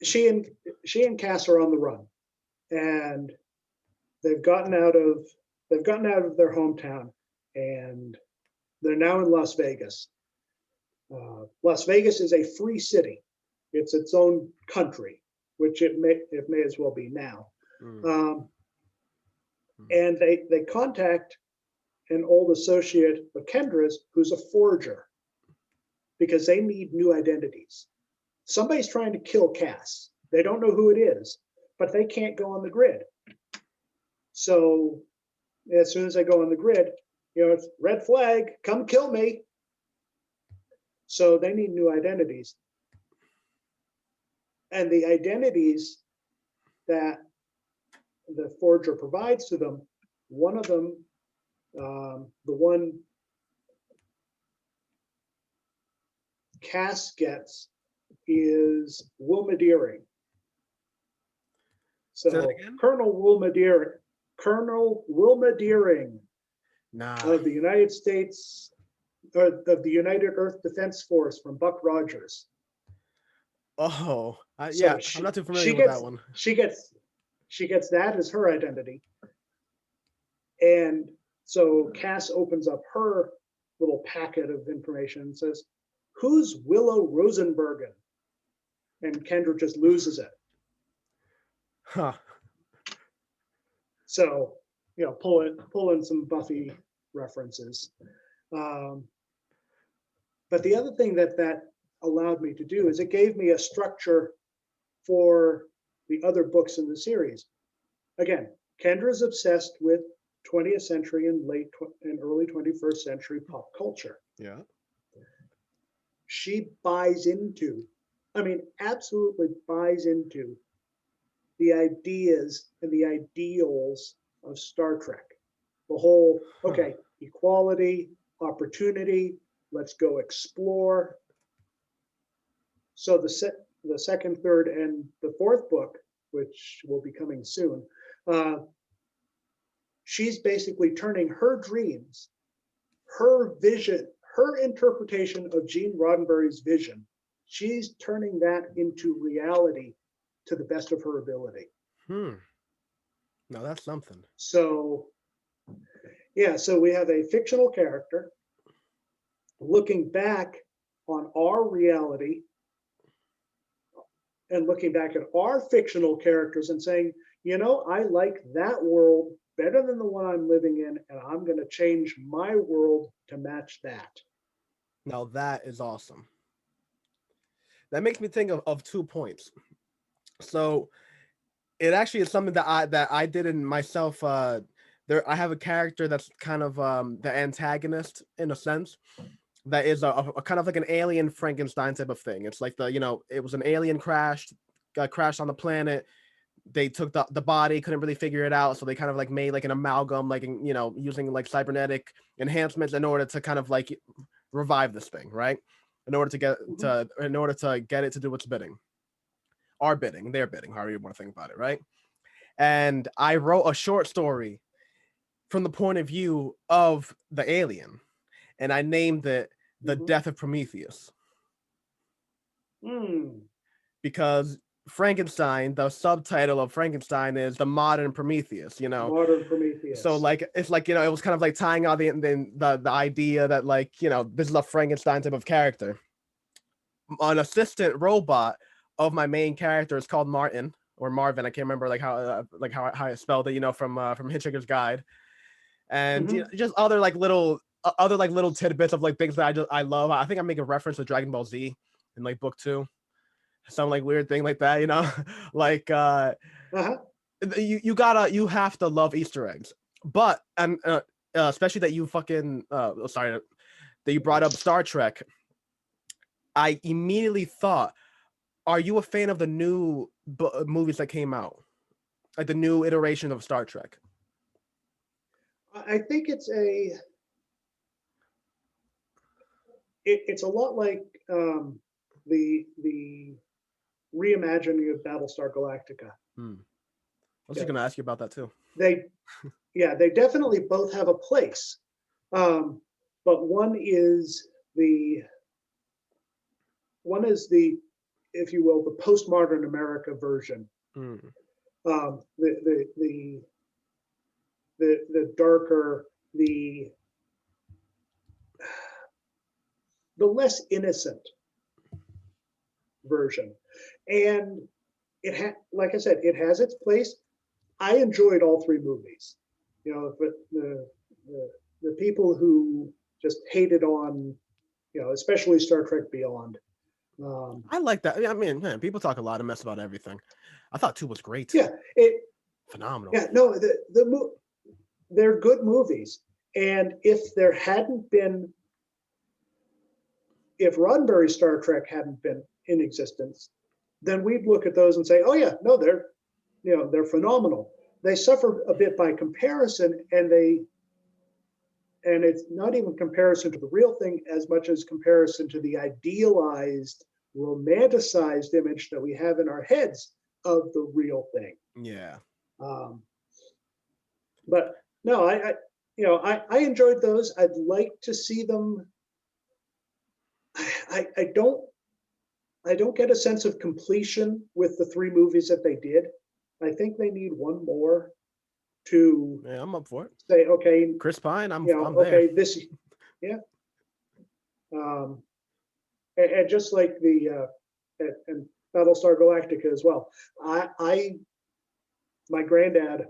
She and Cass are on the run, and they've gotten out of their hometown, and they're now in Las Vegas. Las Vegas is a free city. It's its own country, which it may as well be now. And they contact an old associate of Kendra's who's a forger, because they need new identities. Somebody's trying to kill Cass. They don't know who it is, but they can't go on the grid. So as soon as they go on the grid, it's red flag, come kill me. So they need new identities. And the identities that the forger provides to them, one of them, the one Cass gets, is Wilma Deering. So Colonel Wilma Deering of the United States, of the United Earth Defense Force, from Buck Rogers. Oh, yeah, I'm not too familiar with that one. She gets that as her identity. And so Cass opens up her little packet of information and says, "Who's Willow Rosenbergen?" and Kendra just loses it. Huh. So, pull in some Buffy references. But the other thing that allowed me to do is it gave me a structure for the other books in the series. Again, Kendra's obsessed with 20th century and early 21st century pop culture. Yeah. She buys into, absolutely buys into the ideas and the ideals of Star Trek. The whole, okay, equality, opportunity, let's go explore. So the second, third, and the fourth book, which will be coming soon, she's basically turning her dreams, her vision, her interpretation of Gene Roddenberry's vision, she's turning that into reality to the best of her ability. Now that's something. So, yeah, so we have a fictional character looking back on our reality and looking back at our fictional characters and saying, I like that world better than the one I'm living in, and I'm going to change my world to match that. Now that is awesome. That makes me think of 2 points. So it actually is something that I did in myself. There I have a character that's kind of the antagonist in a sense. That is a kind of like an alien Frankenstein type of thing. It's like it was an alien got crashed on the planet. They took the body, couldn't really figure it out, so they kind of like made like an amalgam, like using like cybernetic enhancements in order to kind of like revive this thing, right? In order to get it to do its bidding, our bidding, their bidding, however you want to think about it, right? And I wrote a short story from the point of view of the alien, and I named it "The Death of Prometheus," because Frankenstein, the subtitle of Frankenstein is the modern Prometheus, Modern Prometheus. So like it's like it was kind of like tying out the idea that like this is a Frankenstein type of character. An assistant robot of my main character is called Martin or Marvin. I can't remember how I spelled it. From Hitchhiker's Guide, and just other like little tidbits of like things that I love. I think I make a reference to Dragon Ball Z in like book 2. Some like weird thing like that, like you have to love Easter eggs, but especially that you fucking sorry that you brought up Star Trek. I immediately thought, are you a fan of the new movies that came out, like the new iteration of Star Trek? I think it's a lot like the reimagining of Battlestar Galactica. I was just going to ask you about that too. They definitely both have a place, but one is the, if you will, the postmodern America version. The darker, the less innocent version, and like I said, it has its place. I enjoyed all 3 movies. But the people who just hated on, especially Star Trek Beyond. I like that. I mean, man, people talk a lot of mess about everything. I thought 2 was great. Yeah, phenomenal. Yeah, no, they're good movies, and if Roddenberry's Star Trek hadn't been in existence, then we'd look at those and say, oh yeah, no, they're phenomenal. They suffer a bit by comparison, and it's not even comparison to the real thing as much as comparison to the idealized, romanticized image that we have in our heads of the real thing. Yeah. But no, I enjoyed those. I'd like to see them. I don't get a sense of completion with the 3 movies that they did. I think they need one more to. Yeah, I'm up for it. Say, okay, Chris Pine, I'm okay, there. this, yeah. And just like and Battlestar Galactica as well. My granddad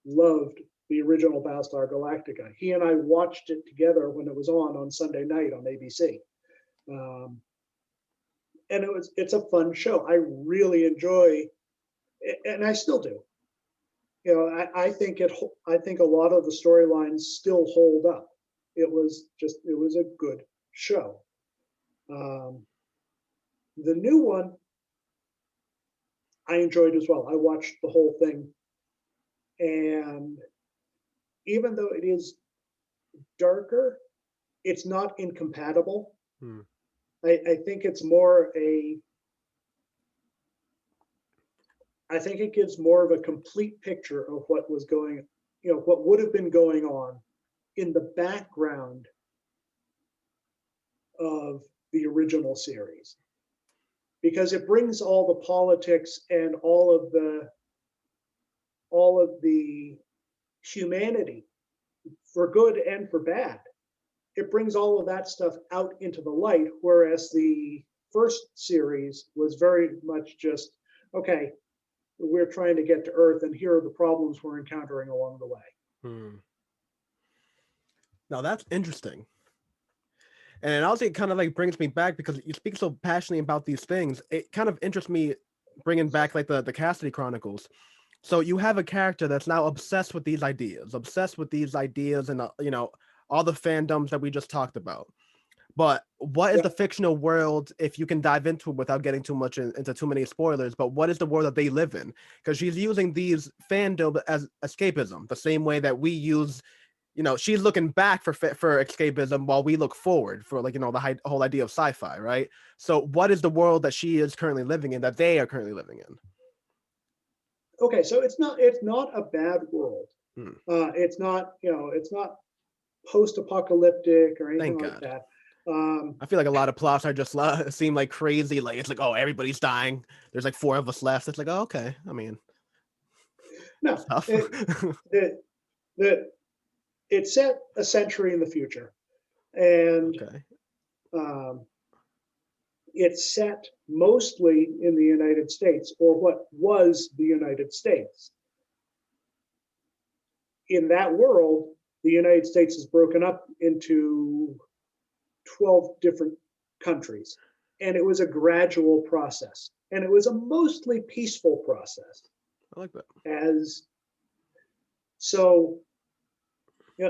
loved the original Battlestar Galactica. He and I watched it together when it was on Sunday night on ABC. And it's a fun show. I really enjoy it, and I still do. You know, I think a lot of the storylines still hold up. It was a good show. The new one I enjoyed as well. I watched the whole thing, and even though it is darker, it's not incompatible. I think it's more I think it gives more of a complete picture of what was going, what would have been going on in the background of the original series, because it brings all the politics and all of the humanity, for good and for bad. It brings all of that stuff out into the light, whereas the first series was very much just, okay, we're trying to get to Earth, and here are the problems we're encountering along the way. Now that's interesting. And also it kind of like brings me back, because you speak so passionately about these things. It kind of interests me, bringing back like the Cassidy Chronicles. So you have a character that's now obsessed with these ideas, and all the fandoms that we just talked about. But what is the fictional world, if you can dive into it without getting too much into too many spoilers, but what is the world that they live in? Because she's using these fandom as escapism, the same way that we use, she's looking back for escapism while we look forward for the whole idea of sci-fi, right? So what is the world that she is currently living in, that they are currently living in? Okay, so it's not a bad world. It's not post-apocalyptic or anything Thank like God. that. I feel like a lot of plots are just seem like crazy. Like it's like, oh, everybody's dying. There's like 4 of us left. It's like, oh, okay. I mean, no, it's set a century in the future, and okay. It's set mostly in the United States, or what was the United States. In that world, the United States is broken up into 12 different countries. And it was a gradual process. And it was a mostly peaceful process. I like that.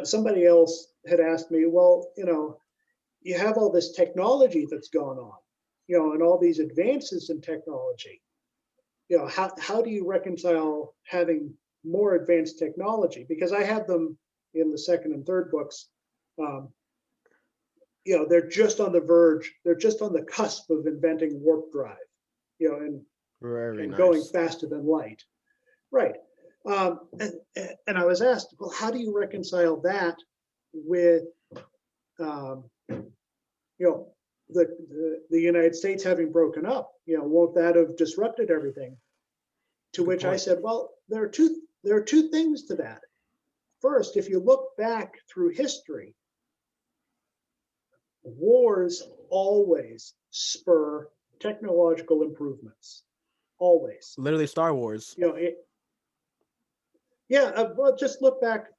Somebody else had asked me, well, you have all this technology that's gone on, and all these advances in technology. How do you reconcile having more advanced technology? Because I have them in the second and third books. They're just on the verge, they're just on the cusp of inventing warp drive, and nice. Going faster than light. Right. And I was asked, well, how do you reconcile that with, the United States having broken up? Won't that have disrupted everything? To which I said, well, there are two things to that. First, if you look back through history, wars always spur technological improvements. Always. Literally Star Wars. Well, just look back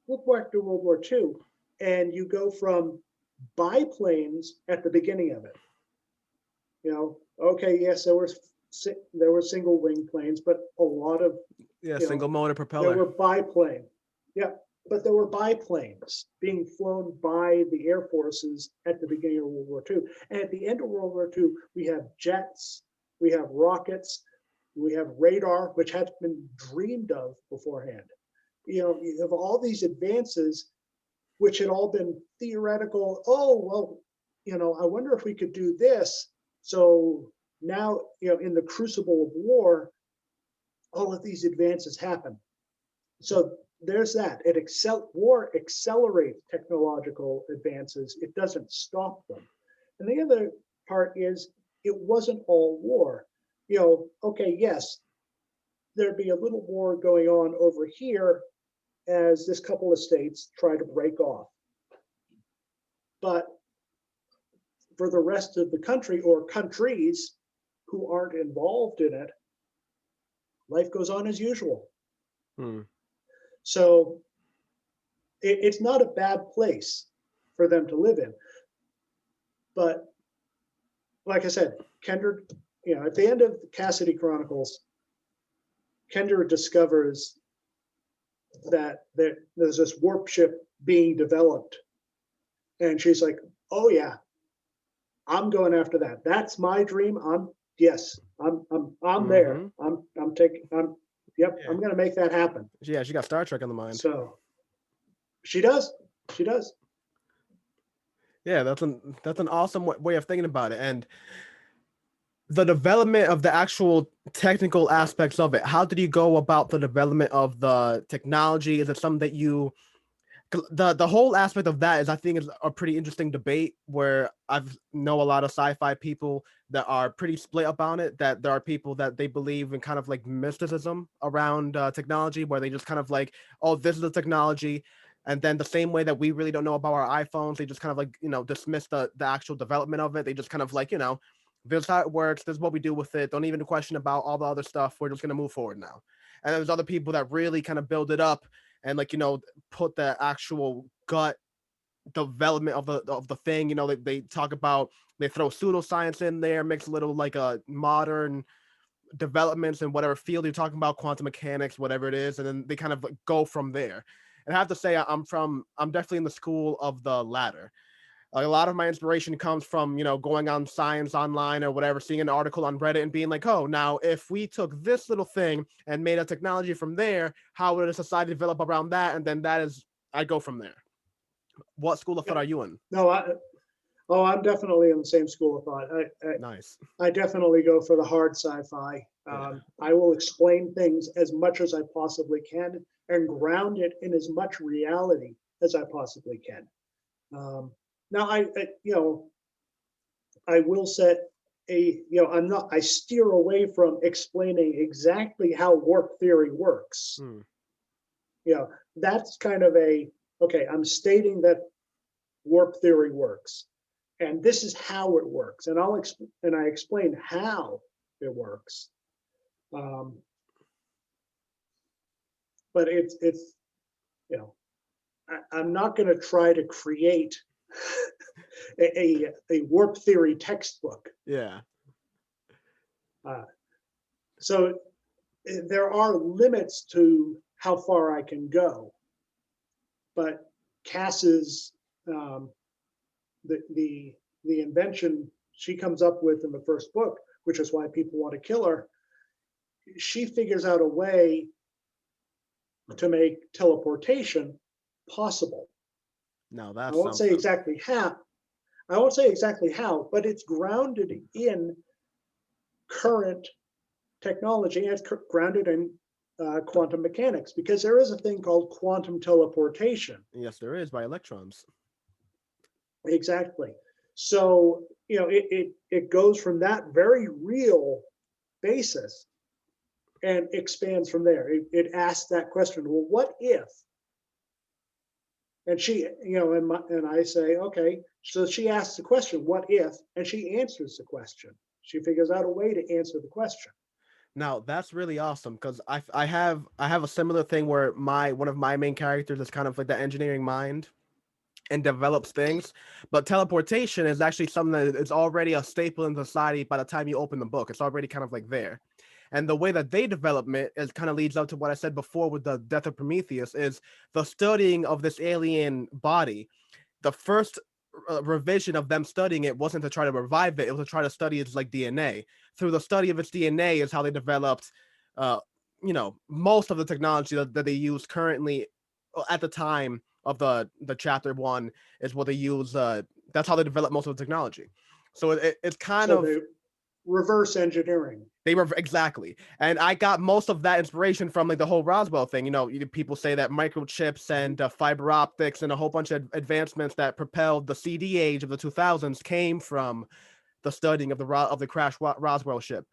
to World War II, and you go from biplanes at the beginning of it. Okay, yes, there were single wing planes, but a lot of single motor propeller. There were biplane. Yeah, but there were biplanes being flown by the air forces at the beginning of World War II. And at the end of World War II, we have jets, we have rockets, we have radar, which had been dreamed of beforehand. You have all these advances, which had all been theoretical. Oh, well, I wonder if we could do this. So now, in the crucible of war, all of these advances happen. So there's that. War accelerates technological advances. It doesn't stop them. And the other part is, it wasn't all war. Okay, yes, there'd be a little war going on over here as this couple of states try to break off. But for the rest of the country, or countries, who aren't involved in it, life goes on as usual. Hmm. So it's not a bad place for them to live in. But like I said, Kendra, at the end of Cassidy Chronicles, Kendra discovers that there's this warp ship being developed. And she's like, oh yeah, I'm going after that. That's my dream. I'm there. Yep, Yeah. I'm gonna make that happen. Yeah, she got Star Trek on the mind. So she does. Yeah, that's an awesome way of thinking about it. And the development of the actual technical aspects of it. How did you go about the development of the technology? Is it something that you the whole aspect of that is, I think, is a pretty interesting debate where I've know a lot of sci-fi people that are pretty split up on it, that there are people that they believe in kind of like mysticism around technology, where they just kind of like, oh, this is the technology, and then the same way that we really don't know about our iPhones, they just kind of like, dismiss the actual development of it. They just kind of like, this is how it works, this is what we do with it, don't even question about all the other stuff, we're just going to move forward now. And there's other people that really kind of build it up and like, put the actual gut development of the thing. They talk about, they throw pseudoscience in there, mix a little like a modern developments in whatever field you're talking about, quantum mechanics, whatever it is, and then they kind of like go from there. And I have to say, I'm definitely in the school of the latter. Like, a lot of my inspiration comes from, going on science online or whatever, seeing an article on Reddit and being like, oh, now if we took this little thing and made a technology from there, how would a society develop around that? And then I go from there. What school of thought Yep. are you in? No, I'm definitely in the same school of thought. Nice. I definitely go for the hard sci-fi. Yeah. I will explain things as much as I possibly can and ground it in as much reality as I possibly can. Now, I will set I steer away from explaining exactly how warp theory works. Hmm. That's kind of okay, I'm stating that warp theory works, and this is how it works, and I explain how it works. But it's I'm not going to try to create a warp theory textbook. Yeah. So there are limits to how far I can go. But Cass's the invention she comes up with in the first book, which is why people want to kill her, she figures out a way to make teleportation possible. No, that's I won't say something. exactly how. I won't say exactly how, but it's grounded in current technology, and it's grounded in quantum mechanics, because there is a thing called quantum teleportation. Yes, there is, by electrons. Exactly. So, it goes from that very real basis and expands from there. It asks that question, well, what if? And she, and I say, okay. So she asks the question, what if? And she answers the question. She figures out a way to answer the question. Now that's really awesome, because I have a similar thing where one of my main characters is kind of like the engineering mind and develops things, but teleportation is actually something that is already a staple in society. By the time you open the book, it's already kind of like there. And the way that they develop it is kind of leads up to what I said before with the death of Prometheus, is the studying of this alien body. The first revision of them studying it wasn't to try to revive it, it was to try to study its like DNA. Through the study of its DNA is how they developed uh most of the technology that they use currently. At the time of the chapter one is what they use, that's how they develop most of the technology. So it's kind So of, they reverse engineering. they were exactly, and I got most of that inspiration from like the whole Roswell thing. People say that microchips and fiber optics and a whole bunch of advancements that propelled the CD age of the 2000s came from the studying of the crash Roswell ship,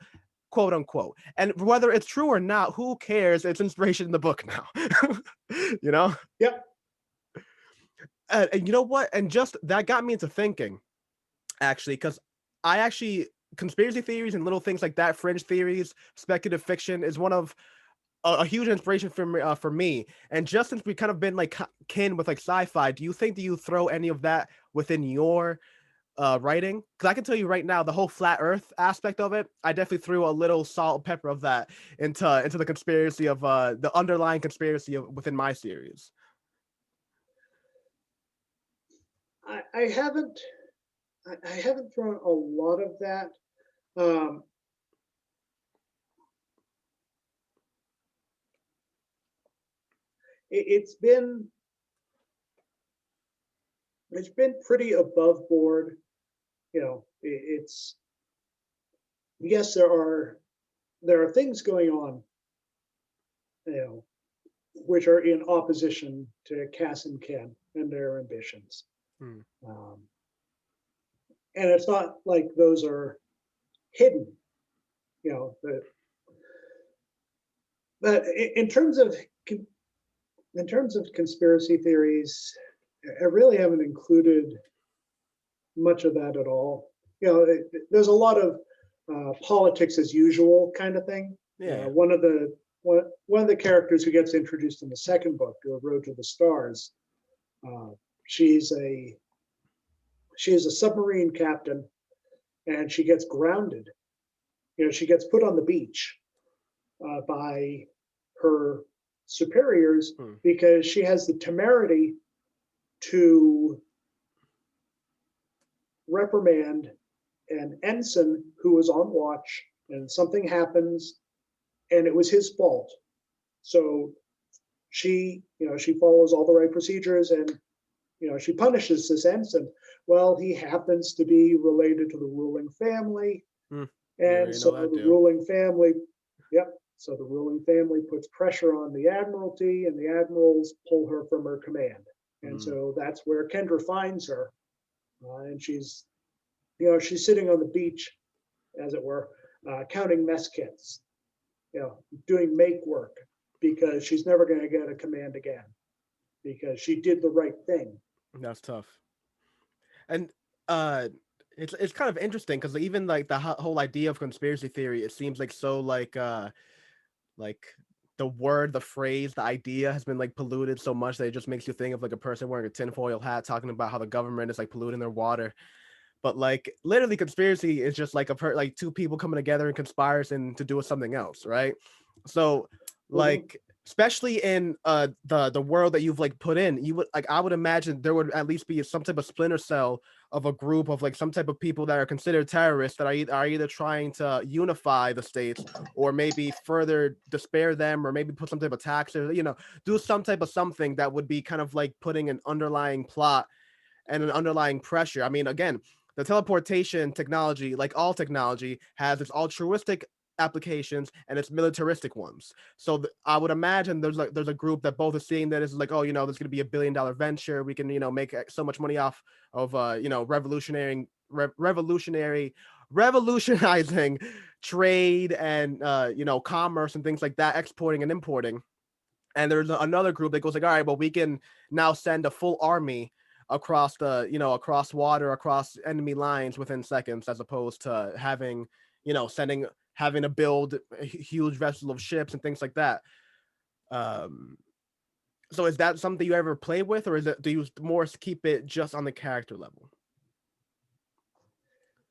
quote unquote. And whether it's true or not, who cares? It's inspiration in the book now. you know. Yep. And you know what? And just that got me into thinking, actually, because I actually conspiracy theories and little things like that, fringe theories, speculative fiction is one of a huge inspiration for me. And just since we kind of been like kin with like sci-fi, do you think that you throw any of that within your writing? Because I can tell you right now, the whole flat Earth aspect of it, I definitely threw a little salt and pepper of that into the conspiracy of the underlying conspiracy within my series. I haven't I haven't thrown a lot of that. Um, it's been pretty above board. You know, it's yes, there are things going on, you know, which are in opposition to Cass and Ken and their ambitions. Hmm. Um, and it's not like those are hidden, you know. But in terms of conspiracy theories, I really haven't included much of that at all. You know, there's a lot of politics as usual kind of thing. Yeah. One of the characters who gets introduced in the second book, A Road to the Stars, uh, she's a submarine captain, and she gets grounded. You know, she gets put on the beach by her superiors Hmm. because she has the temerity to reprimand an ensign who was on watch, and something happens, and it was his fault. So she follows all the right procedures, and she punishes this ensign. Well, he happens to be related to the ruling family, Hmm. You and already so know that the deal. ruling family, yep. So the ruling family puts pressure on the admiralty, and the admirals pull her from her command. And Hmm. so that's where Kendra finds her, and she's sitting on the beach, as it were, counting mess kits, doing make work, because she's never going to get a command again because she did the right thing. That's tough. And uh it's kind of interesting because even like the whole idea of conspiracy theory, it seems like so like the word, the phrase, the idea has been like polluted so much that it just makes you think of like a person wearing a tinfoil hat talking about how the government is like polluting their water. But like literally conspiracy is just like like two people coming together and conspiring to do something else, right? So Mm-hmm. like especially in the world that you've like put in, you would like I would imagine there would at least be some type of splinter cell of a group of like some type of people that are considered terrorists that are either trying to unify the states or maybe further despair them or maybe put some type of tax or do some type of something that would be kind of like putting an underlying plot and an underlying pressure. I mean, again, the teleportation technology, like all technology, has its altruistic applications and its militaristic ones. So I would imagine there's a group that both are seeing that is like, oh, there's going to be $1 billion venture. We can make so much money off of revolutionizing trade and commerce and things like that, exporting and importing. And there's another group that goes like, all right, well, we can now send a full army across across water, across enemy lines within seconds, as opposed to having to build a huge vessel of ships and things like that. Um, so is that something you ever play with, or do you more keep it just on the character level?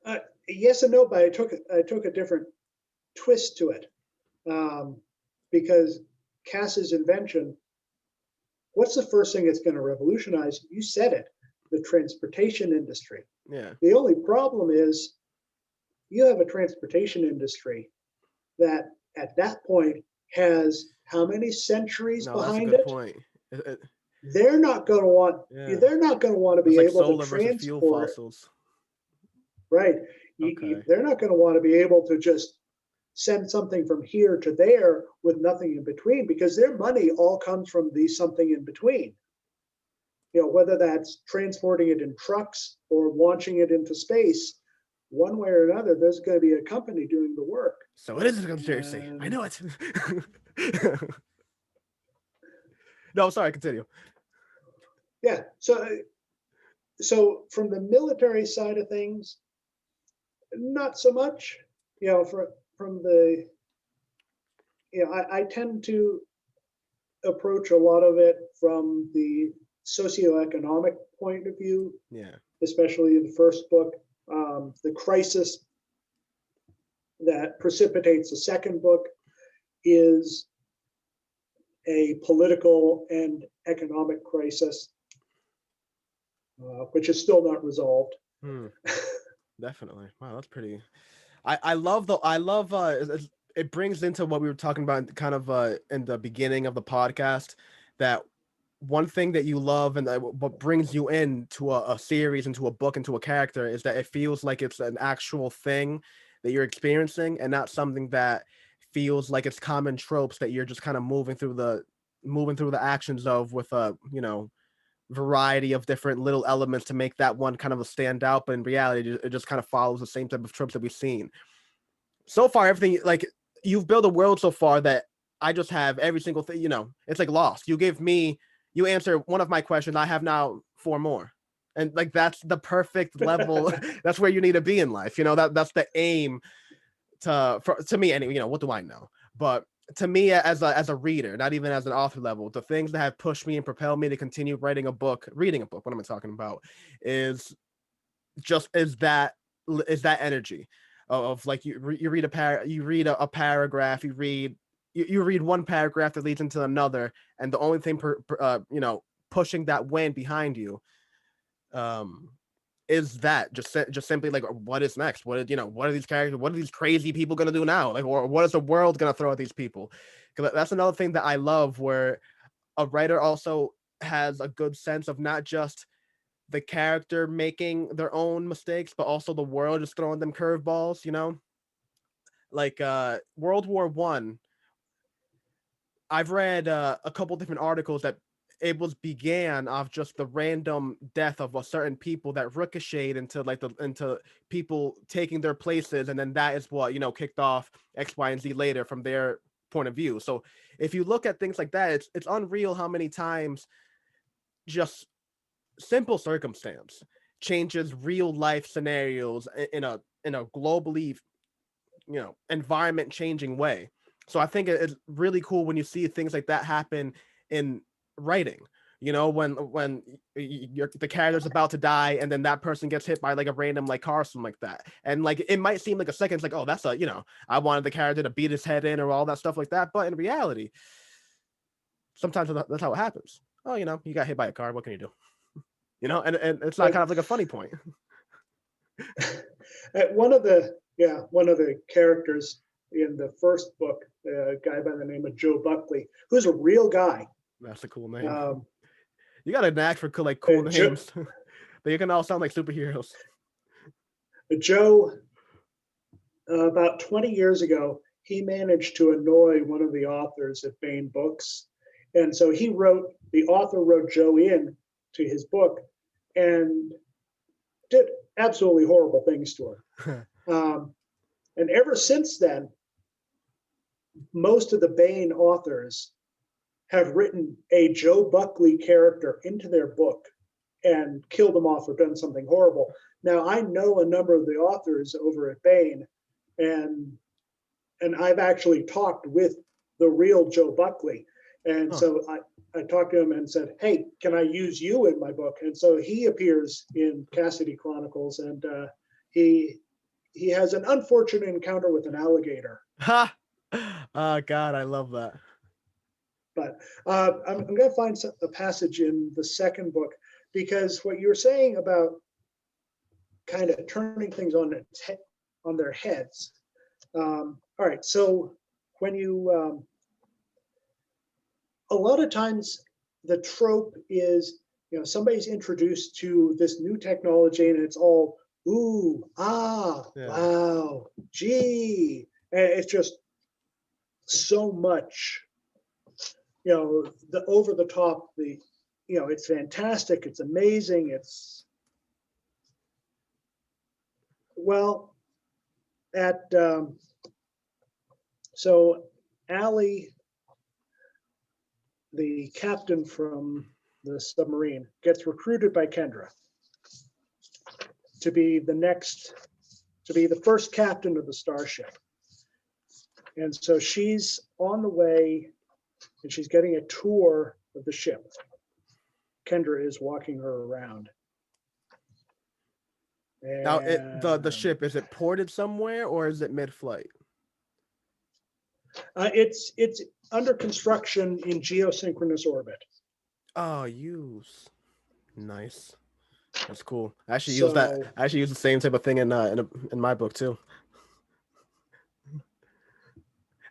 Uh, yes and no, but I took a different twist to it, um, because Cass's invention. What's the first thing it's going to revolutionize? You said it, the transportation industry. Yeah. The only problem is you have a transportation industry that at that point has how many centuries No, that's a behind good it? point. They're not going to want Yeah. they're not going to want to It's be like able to solar versus fuel transport, fossils. right? Okay. They're not going to want to be able to just send something from here to there with nothing in between, because their money all comes from the something in between. Whether that's transporting it in trucks or launching it into space, one way or another, there's going to be a company doing the work. So it is a conspiracy. I And know it. No, sorry, continue. yeah, so from the military side of things, not so much. From the, I tend to approach a lot of it from the socioeconomic point of view, Yeah. especially in the first book. The crisis that precipitates the second book is a political and economic crisis, which is still not resolved. Hmm. Definitely. Wow, that's pretty. I love it brings into what we were talking about kind of in the beginning of the podcast, that one thing that you love and what brings you into a series, into a book, into a character is that it feels like it's an actual thing that you're experiencing and not something that feels like it's common tropes that you're just kind of moving through the actions of with a variety of different little elements to make that one kind of a stand out, but in reality it just kind of follows the same type of tropes that we've seen so far. Everything, like, you've built a world so far that I just have every single thing. It's like Lost. You answer one of my questions, I have now four more, and like that's the perfect level. That's where you need to be in life. That's the aim to me anyway. What do I know? But to me, as a reader, not even as an author level, the things that have pushed me and propelled me to continue reading a book, what am I talking about, is just is that energy of like you read a paragraph, you read one paragraph that leads into another, and the only thing pushing that wind behind you um is that just simply like, what is next, what are these characters, what are these crazy people going to do now, like, or what is the world going to throw at these people, because that's another thing that I love, where a writer also has a good sense of not just the character making their own mistakes, but also the world just throwing them curveballs. Like World War I. I've read a couple different articles that it was began off just the random death of a certain people that ricocheted into people taking their places, and then that is what kicked off X, Y, and Z later from their point of view. So if you look at things like that, it's unreal how many times just simple circumstance changes real life scenarios in a globally environment changing way. So I think it's really cool when you see things like that happen in writing. When the character's about to die, and then that person gets hit by like a random like car or something like that, and like it might seem like a second, it's like, oh, that's I wanted the character to beat his head in or all that stuff like that, but in reality, sometimes that's how it happens. Oh, you got hit by a car. What can you do? And it's not But kind of like a funny point. one of the characters in the first book, a guy by the name of Joe Buckley, who's a real guy. That's a cool name. Um, You got a knack for cool Joe, names. They can all sound like superheroes. Joe, about 20 years ago, he managed to annoy one of the authors at Baen Books, and so the author wrote Joe in to his book and did absolutely horrible things to her. And ever since then, most of the Baen authors have written a Joe Buckley character into their book and killed them off or done something horrible. Now, I know a number of the authors over at Baen, and I've actually talked with the real Joe Buckley. And Huh. so I talked to him and said, hey, can I use you in my book? And so he appears in Cassidy Chronicles, and he has an unfortunate encounter with an alligator. Ha! Oh God, I love that. But I'm going to find a passage in the second book, because what you were saying about kind of turning things on their heads. All right, so when you a lot of times the trope is, somebody's introduced to this new technology and it's all ooh, ah, Yeah. wow, gee, and it's just so much, the over the top, it's fantastic, it's amazing, it's well at so Allie, the captain from the submarine, gets recruited by Kendra to be the next to be the first captain of the starship. And so she's on the way and she's getting a tour of the ship. Kendra is walking her around. Now, the And ship, is it ported somewhere or is it mid-flight? it's under construction in geosynchronous orbit. Oh, nice. That's cool. I actually use that. So I actually use the same type of thing in my book too.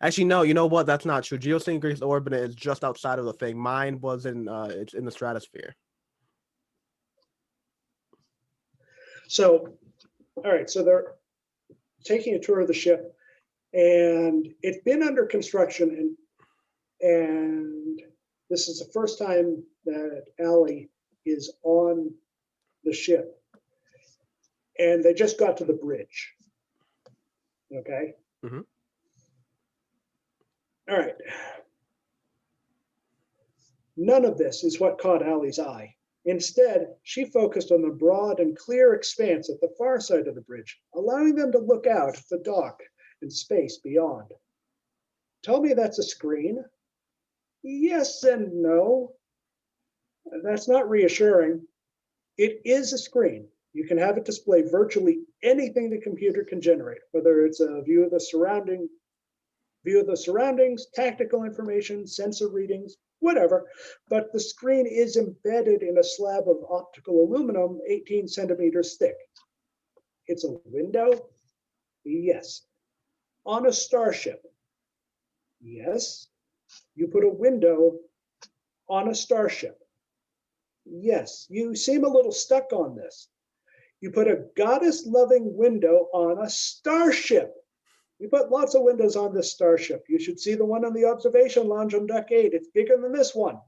Actually, no. You know what? That's not true. Geosynchronous orbit is just outside of the thing. Mine was it's in the stratosphere. So, all right. So they're taking a tour of the ship, and it's been under construction, and this is the first time that Allie is on the ship, and they just got to the bridge. Okay. Mm-hmm. All right. None of this is what caught Allie's eye. Instead, she focused on the broad and clear expanse at the far side of the bridge, allowing them to look out at the dock and space beyond. Tell me that's a screen? Yes and no. That's not reassuring. It is a screen. You can have it display virtually anything the computer can generate, whether it's a view of the surroundings, tactical information, sensor readings, whatever. But the screen is embedded in a slab of optical aluminum 18 centimeters thick. It's a window? Yes. On a starship? Yes. You put a window on a starship? Yes. You seem a little stuck on this. You put a goddess-loving window on a starship. We put lots of windows on this starship. You should see the one in the observation lounge on deck 8. It's bigger than this one.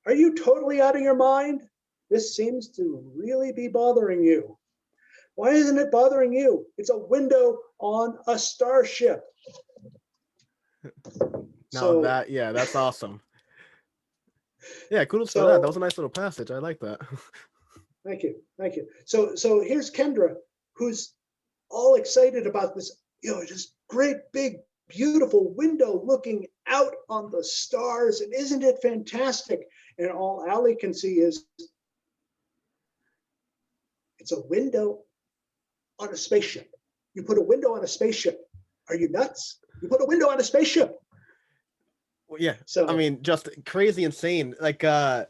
Are you totally out of your mind? This seems to really be bothering you. Why isn't it bothering you? It's a window on a starship. Now that's awesome. Yeah, kudos for that. That was a nice little passage. I like that. Thank you. So here's Kendra, who's all excited about this, just great big beautiful window looking out on the stars, and isn't it fantastic? And all Allie can see is it's a window on a spaceship. You put a window on a spaceship. Are you nuts? You put a window on a spaceship. Well, yeah. So I mean, just crazy insane. Like God.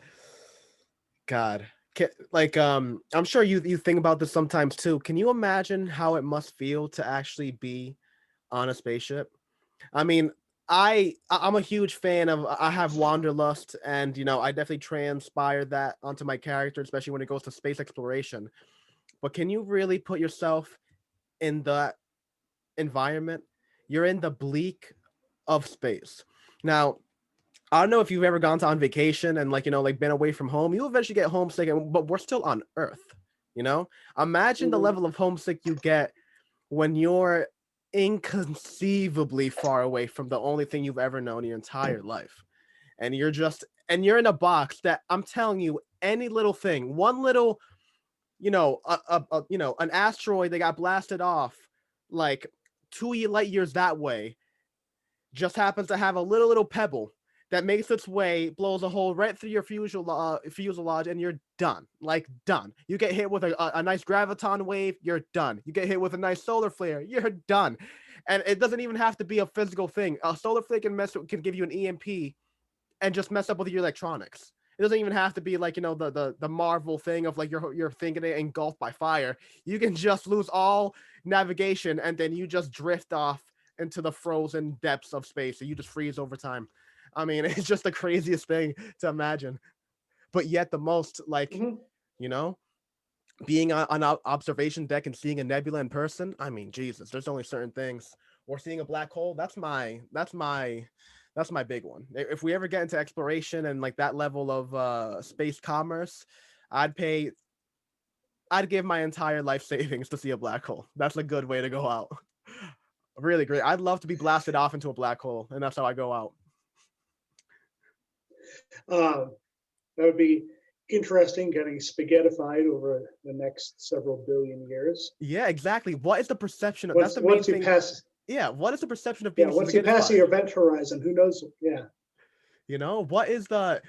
Like I'm sure you think about this sometimes too. Can you imagine how it must feel to actually be on a spaceship? I mean, I'm a huge fan of, I have wanderlust, and I definitely transpire that onto my character, especially when it goes to space exploration. But can you really put yourself in that environment? You're in the bleak of space. Now, I don't know if you've ever gone on vacation and been away from home. You eventually get homesick, but we're still on Earth. Imagine the level of homesick you get when you're inconceivably far away from the only thing you've ever known your entire life, and you're in a box that, I'm telling you, any little thing, one little, an asteroid that got blasted off like 2 light years that way, just happens to have a little pebble that makes its way, blows a hole right through your fuselage, and you're done. Like, done. You get hit with a nice graviton wave, you're done. You get hit with a nice solar flare, you're done. And it doesn't even have to be a physical thing. A solar flare can give you an EMP and just mess up with your electronics. It doesn't even have to be like, the Marvel thing of like you're thinking it engulfed by fire. You can just lose all navigation, and then you just drift off into the frozen depths of space, and you just freeze over time. I mean, it's just the craziest thing to imagine. But yet the most, being on an observation deck and seeing a nebula in person, I mean, Jesus, there's only certain things. Or seeing a black hole, that's my big one. If we ever get into exploration and like that level of space commerce, I'd give my entire life savings to see a black hole. That's a good way to go out. Really great. I'd love to be blasted off into a black hole, and that's how I go out. That would be interesting, getting spaghettified over the next several billion years. Yeah, exactly. What is the perception of that's Once the main once you thing. pass, Yeah, what is the perception of yeah, being once you pass the spaghettified? event horizon, who knows? Yeah. You know, what is the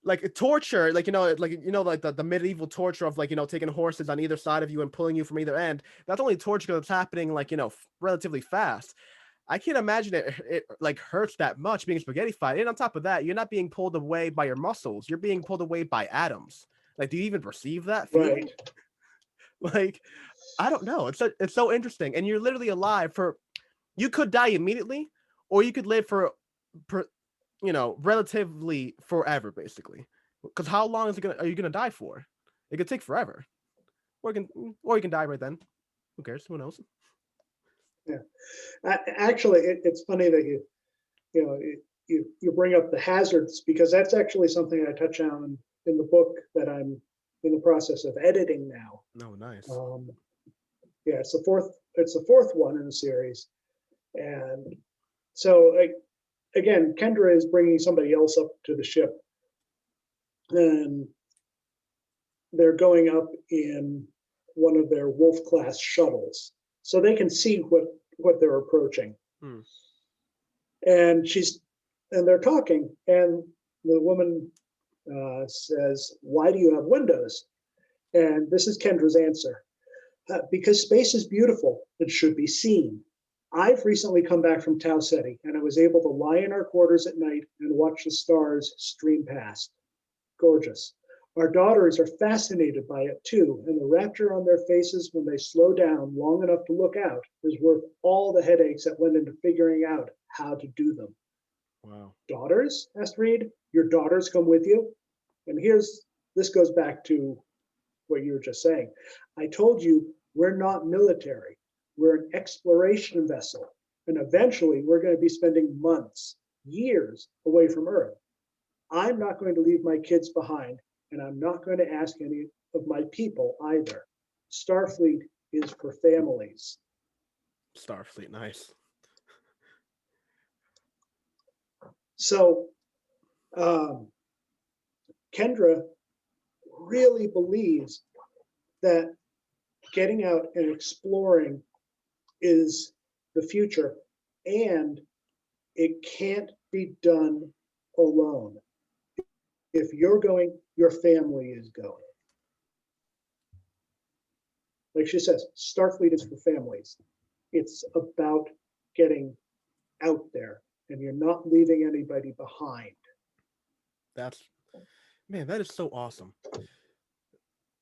like torture, like like the medieval torture of like taking horses on either side of you and pulling you from either end. That's only torture because it's happening like relatively fast. I can't imagine it like hurts that much being spaghettified. And on top of that, you're not being pulled away by your muscles. You're being pulled away by atoms. Like, do you even perceive that feeling? Right. Like, I don't know. It's so interesting. And you're literally alive for you could die immediately, or you could live for relatively forever, basically. Because how long are you gonna die for? It could take forever. Or you can die right then. Who cares? Who knows? Yeah. Actually, it's funny that you know you bring up the hazards, because that's actually something I touch on in the book that I'm in the process of editing now. No, nice. Yeah, it's the fourth one in the series, and so again, Kendra is bringing somebody else up to the ship, and they're going up in one of their Wolf class shuttles, so they can see what they're approaching. Hmm. And they're talking, and the woman says, "Why do you have windows?" And this is Kendra's answer: "Because space is beautiful. It should be seen. I've recently come back from Tau Ceti, and I was able to lie in our quarters at night and watch the stars stream past. Gorgeous. Our daughters are fascinated by it too, and the rapture on their faces when they slow down long enough to look out is worth all the headaches that went into figuring out how to do them." Wow. "Daughters?" asked Reed. "Your daughters come with you?" And this goes back to what you were just saying. "I told you we're not military. We're an exploration vessel. And eventually we're going to be spending months, years away from Earth. I'm not going to leave my kids behind, and I'm not going to ask any of my people either. Starfleet is for families." Starfleet, nice. So Kendra really believes that getting out and exploring is the future, and it can't be done alone. If you're going, your family is going. Like she says, Starfleet is for families. It's about getting out there, and you're not leaving anybody behind. That's man, that is so awesome.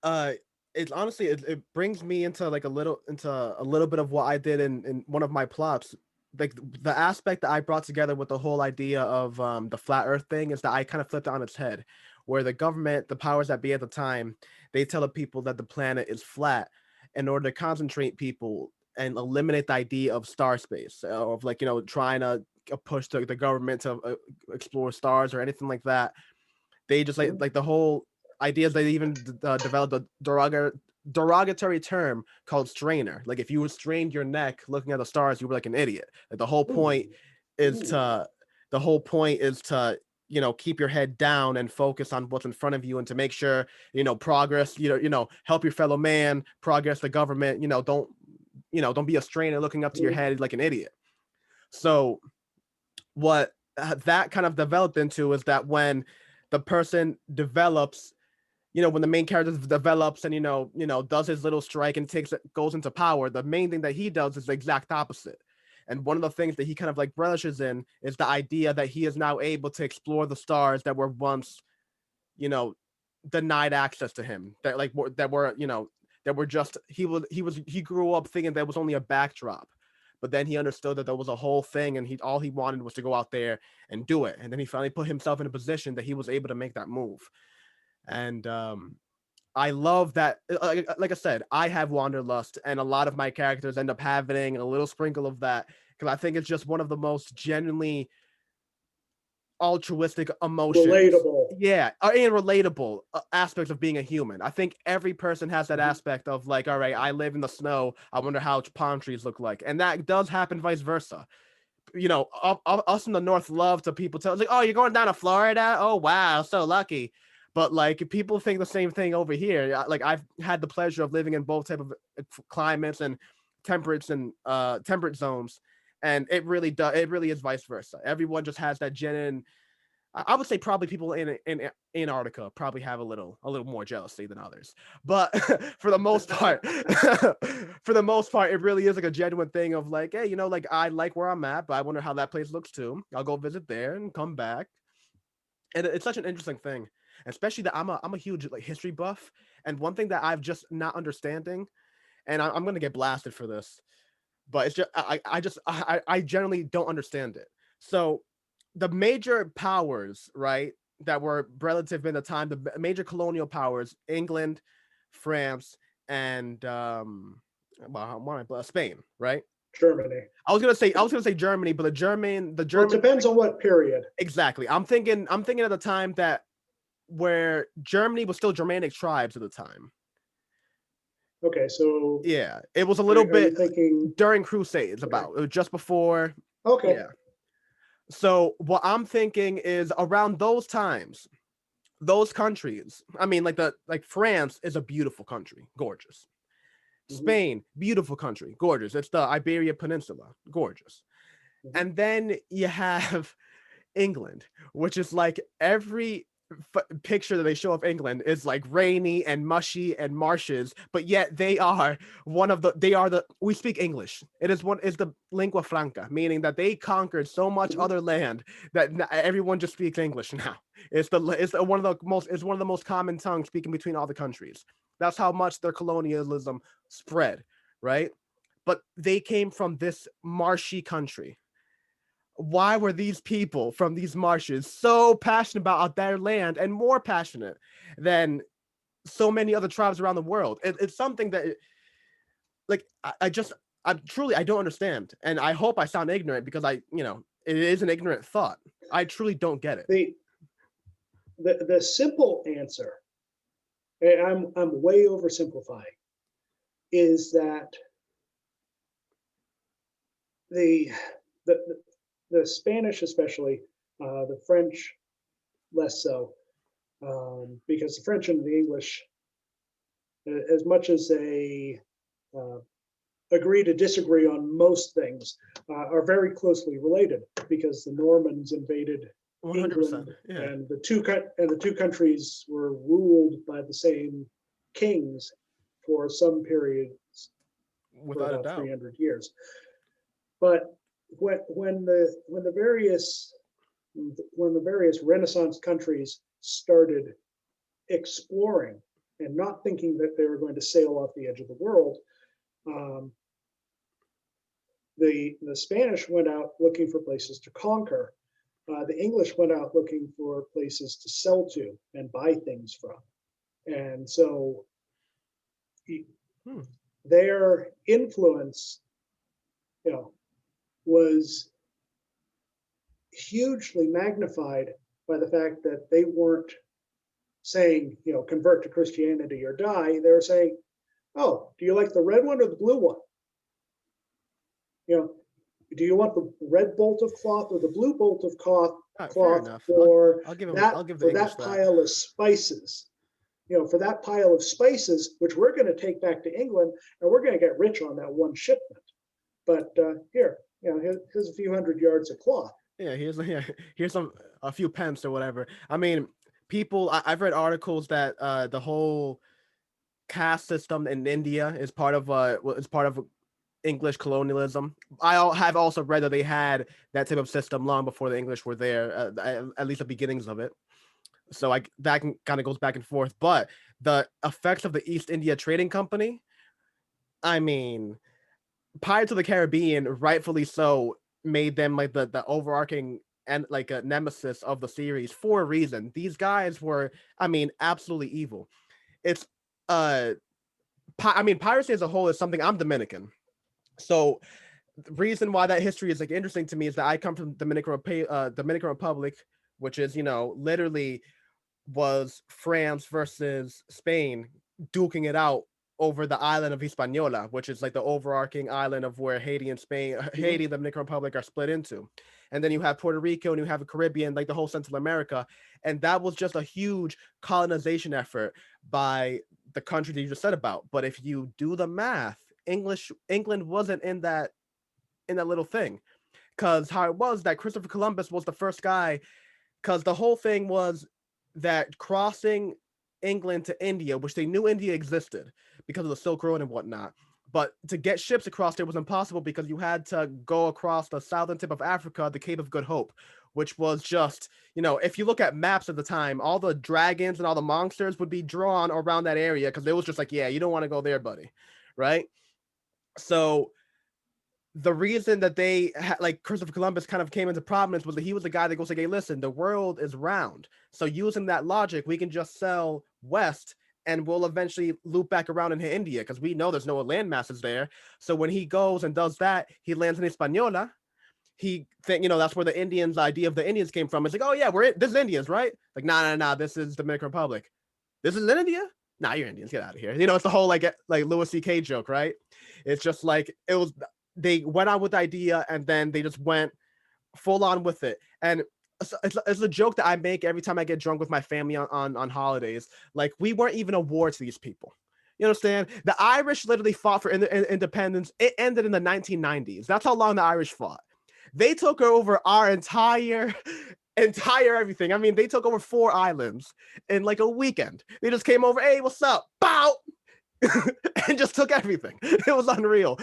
uh it's honestly it brings me into like a little bit of what I did in one of my plots. Like the aspect that I brought together with the whole idea of the flat earth thing is that I kind of flipped it on its head, where the government, the powers that be at the time, they tell the people that the planet is flat in order to concentrate people and eliminate the idea of star space, of like trying to push the government to explore stars or anything like that. They just like the whole ideas. They even developed a derogatory term called strainer. Like if you strained your neck looking at the stars, you were like an idiot. Like is to the whole point is to keep your head down and focus on what's in front of you, and to make sure progress. Help your fellow man, progress the government. Don't be a strainer looking up to your head like an idiot. So what that kind of developed into is that when the person develops, when the main character develops and does his little strike and goes into power, the main thing that he does is the exact opposite. And one of the things that he kind of like relishes in is the idea that he is now able to explore the stars that were once denied access to him, that were just he grew up thinking that was only a backdrop. But then he understood that there was a whole thing, and all he wanted was to go out there and do it. And then he finally put himself in a position that he was able to make that move. And I love that. Like I said, I have wanderlust, and a lot of my characters end up having a little sprinkle of that, because I think it's just one of the most genuinely altruistic emotions. Relatable. Yeah, and relatable aspects of being a human. I think every person has that aspect of like, all right, I live in the snow. I wonder how palm trees look like, and that does happen vice versa. Us in the North love to people tell like, oh, you're going down to Florida. Oh wow, so lucky. But like people think the same thing over here. Like I've had the pleasure of living in both type of climates and temperate zones, and it really does. It really is vice versa. Everyone just has that genuine. I would say probably people in Antarctica probably have a little more jealousy than others, but for the most part, for the most part, it really is like a genuine thing of like, hey, like I like where I'm at, but I wonder how that place looks too. I'll go visit there and come back, and it's such an interesting thing, especially that I'm a huge like history buff, and one thing that I've just not understanding, and I'm gonna get blasted for this, but it's just I generally don't understand it. So the major powers, right, that were relative in the time, the major colonial powers, England, France, and Spain, right? Germany. I was gonna say Germany, but the Well, it German depends on what period. exactly. I'm thinking at the time that where Germany was still Germanic tribes at the time. Okay, so Yeah, it was a are, little are you bit thinking? during Crusades Okay, about it was just before. okay. Yeah. So what I'm thinking is around those times, those countries. I mean, like France is a beautiful country, gorgeous. Mhm, Spain, beautiful country, gorgeous. It's the Iberia Peninsula, gorgeous. mhm. And then you have England, which is like every picture that they show of England is like rainy and mushy and marshes, but yet they are the we speak English. It is the lingua franca, meaning that they conquered so much Mhm. other land that everyone just speaks English now. It's one of the most common tongues speaking between all the countries. That's how much their colonialism spread, right? But they came from this marshy country. Why were these people from these marshes so passionate about their land and more passionate than so many other tribes around the world? It's something that, like, I don't understand, and I hope I sound ignorant because it is an ignorant thought. I truly don't get it. The the simple answer, and I'm way oversimplifying, is that the the the Spanish, especially the French, less so, because the French and the English, as much as they uh, agree to disagree on most things, are very closely related because the Normans invaded 100%. England, Yeah, and the two countries were ruled by the same kings for some periods for without a about doubt. 300 years. But when the various Renaissance countries started exploring and not thinking that they were going to sail off the edge of the world, um, the Spanish went out looking for places to conquer. The English went out looking for places to sell to and buy things from. And so Hmm. their influence, you know, was hugely magnified by the fact that they weren't saying, convert to Christianity or die. They were saying, oh, do you like the red one or the blue one? You know, do you want the red bolt of cloth or the blue bolt of cloth, Fair cloth enough. for I'll that give the for English that that. pile of spices? For that pile of spices, which we're going to take back to England, and we're going to get rich on that one shipment. But here's a few hundred yards of cloth. Yeah, here's some a few pence or whatever. I mean, I've read articles that the whole caste system in India is part of English colonialism. Have also read that they had that type of system long before the English were there, at least the beginnings of it. So that kind of goes back and forth. But the effects of the East India Trading Company, I mean, Pirates of the Caribbean, rightfully so, made them like the overarching and like a nemesis of the series for a reason. These guys were, I mean, absolutely evil. It's uh, I mean, piracy as a whole is something. I'm Dominican, so the reason why that history is like interesting to me is that I come from Dominican Republic, which is literally was France versus Spain duking it out over the island of Hispaniola, which is like the overarching island of where Haiti and Spain, Mhm. Haiti, the Dominican Republic are split into. And then you have Puerto Rico and you have the Caribbean, like the whole Central America. And that was just a huge colonization effort by the country that you just said about. But if you do the math, England wasn't in that little thing. Because how it was that Christopher Columbus was the first guy, because the whole thing was that crossing England to India, which they knew India existed because of the Silk Road and whatnot. But to get ships across there was impossible because you had to go across the southern tip of Africa, the Cape of Good Hope, which was just, if you look at maps at the time, all the dragons and all the monsters would be drawn around that area because it was just like, yeah, you don't want to go there, buddy. Right. So the reason that like Christopher Columbus kind of came into prominence was that he was the guy that goes like, hey, listen, the world is round. So using that logic, we can just sell west and we'll eventually loop back around into India because we know there's no land masses there. So when he goes and does that, he lands in Hispaniola. He think, that's where the Indians idea of the Indians came from. It's like, oh yeah, this is Indians, right? Like, nah, this is Dominican Republic. This is in India? Nah, you're Indians. Get out of here. It's the whole like Louis C.K. joke, right? It's just like they went on with the idea and then they just went full on with it. And it's a joke that I make every time I get drunk with my family on holidays. Like, we weren't even a war to these people. You understand? The Irish literally fought for independence. It ended in the 1990s. That's how long the Irish fought. They took over our entire everything. I mean, they took over 4 islands in like a weekend. They just came over, hey, what's up? Bow! And just took everything. It was unreal.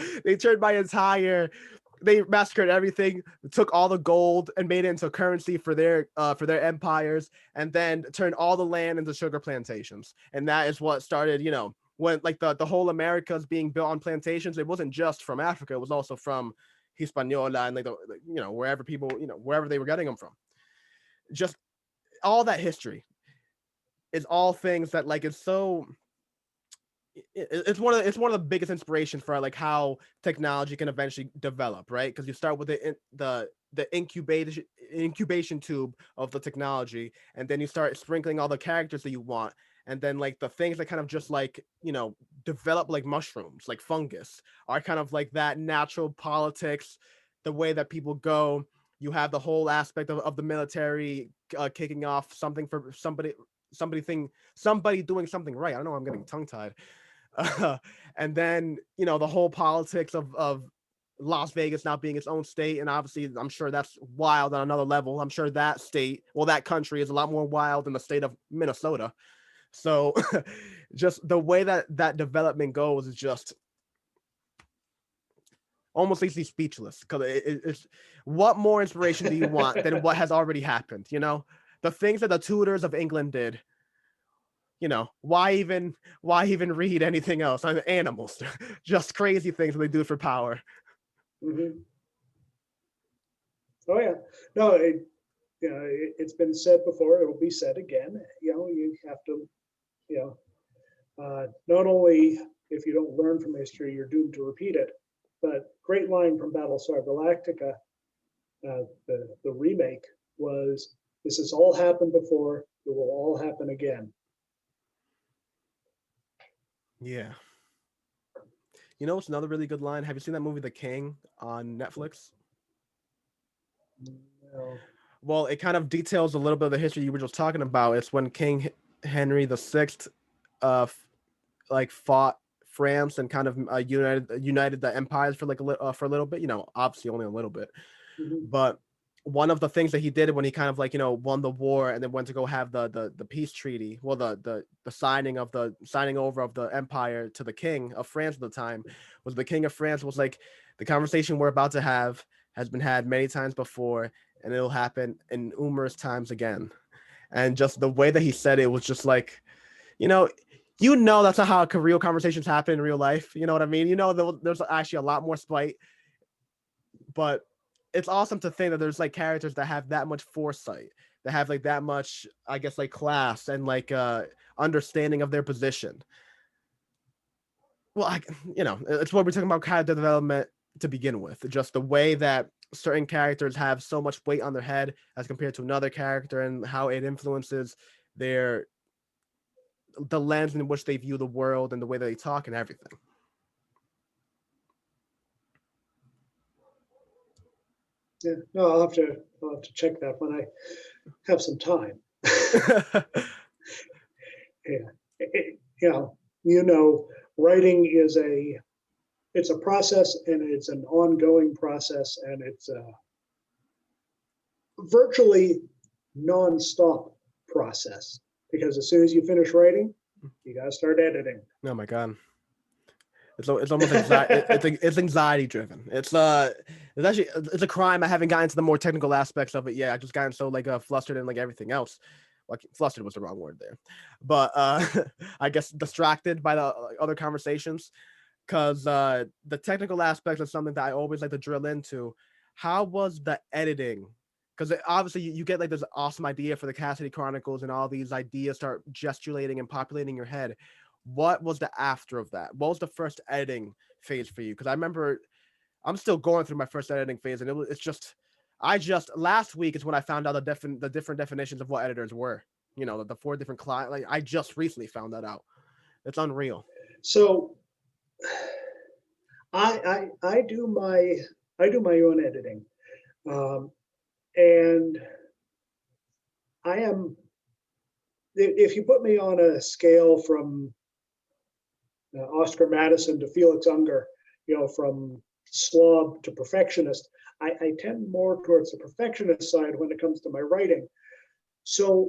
They massacred everything, took all the gold and made it into currency for their empires, and then turned all the land into sugar plantations. And that is what started, when like the whole Americas being built on plantations. It wasn't just from Africa, it was also from Hispaniola and wherever people, wherever they were getting them from. Just all that history is all things that like it's so it's one of the biggest inspirations for like how technology can eventually develop, right? Because you start with the incubation tube of the technology, and then you start sprinkling all the characters that you want, and then like the things that kind of just like develop like mushrooms, like fungus, are kind of like that natural politics, the way that people go. You have the whole aspect of the military kicking off something for somebody doing something right. I don't know, I'm getting tongue tied. uh, and then the whole politics of Las Vegas not being its own state, and obviously I'm sure that's wild on another level. I'm sure that that country is a lot more wild than the state of Minnesota. So just the way that development goes is just almost leaves me speechless, because it's what more inspiration do you want than what has already happened? The things that the Tudors of England did. Why even read anything else? Animals, just crazy things that they do for power. Mhm. Oh yeah, no, it's been said before. It will be said again. You have to, not only if you don't learn from history, you're doomed to repeat it. But great line from Battlestar Galactica, the remake was, "This has all happened before. It will all happen again." Yeah. What's another really good line? Have you seen that movie The King on Netflix? No. Well, it kind of details a little bit of the history you were just talking about. It's when King Henry VI, like fought France and kind of united the empires for like for a little bit. Obviously only a little bit, Mhm. but one of the things that he did when he kind of like won the war and then went to go have the peace treaty, well the signing over of the empire to the king of France at the time, was the king of France was like, the conversation we're about to have has been had many times before and it'll happen in numerous times again. And just the way that he said it was just like, you know that's not how real conversations happen in real life. You know what I mean? There's actually a lot more spite, but it's awesome to think that there's like characters that have that much foresight, that have like that much, I guess, like class and like understanding of their position. Well, it's what we're talking about, character development to begin with. Just the way that certain characters have so much weight on their head as compared to another character, and how it influences their the lens in which they view the world and the way that they talk and everything. Yeah, no, I'll have to check that when I have some time. Yeah, writing is it's a process, and it's an ongoing process, and it's a virtually non-stop process, because as soon as you finish writing, you got to start editing. Oh my God. It's almost anxiety. It's anxiety driven. It's actually it's a crime. I haven't gotten to the more technical aspects of it yet. I just gotten so like flustered and like everything else. Like flustered was the wrong word there, but I guess distracted by the other conversations, because the technical aspects is something that I always like to drill into. How was the editing? Because obviously you get like this awesome idea for the Cassidy Chronicles, and all these ideas start gestulating and populating your head. What was the after of that? What was the first editing phase for you? Because I remember I'm still going through my first editing phase, and it's just I just last week is when I found out the different definitions of what editors were. You know, the four different clients. Like I just recently found that out. It's unreal. So I do my own editing, and I am, if you put me on a scale from Oscar Madison to Felix Unger, from slob to perfectionist, I tend more towards the perfectionist side when it comes to my writing. So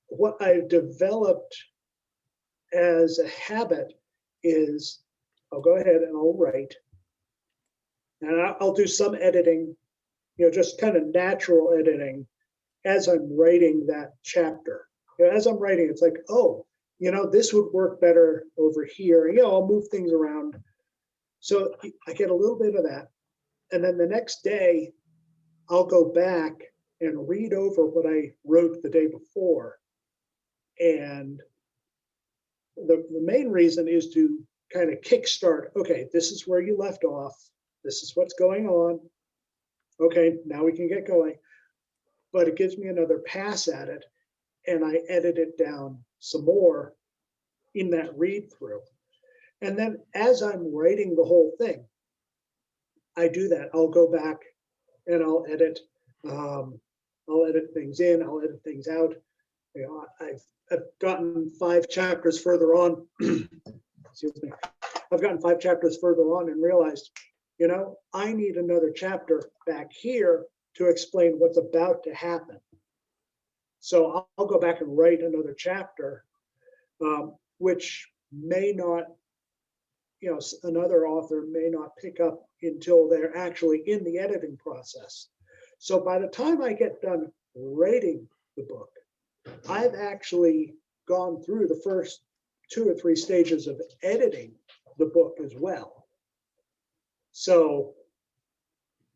what I've developed as a habit is I'll go ahead and I'll write, and I'll do some editing, just kind of natural editing as I'm writing that chapter. As I'm writing, it's like, oh, this would work better over here. I'll move things around. So I get a little bit of that. And then the next day, I'll go back and read over what I wrote the day before. And the main reason is to kind of kickstart, okay, this is where you left off. This is what's going on. Okay, now we can get going. But it gives me another pass at it, and I edit it down some more in that read through. And then as I'm writing the whole thing, I do that. I'll go back and I'll edit. I'll edit things in. I'll edit things out. I've gotten 5 chapters further on. Excuse me. I've gotten 5 chapters further on and realized, I need another chapter back here to explain what's about to happen. So I'll go back and write another chapter, which may not, another author may not pick up until they're actually in the editing process. So by the time I get done writing the book, I've actually gone through the first 2 or 3 stages of editing the book as well. So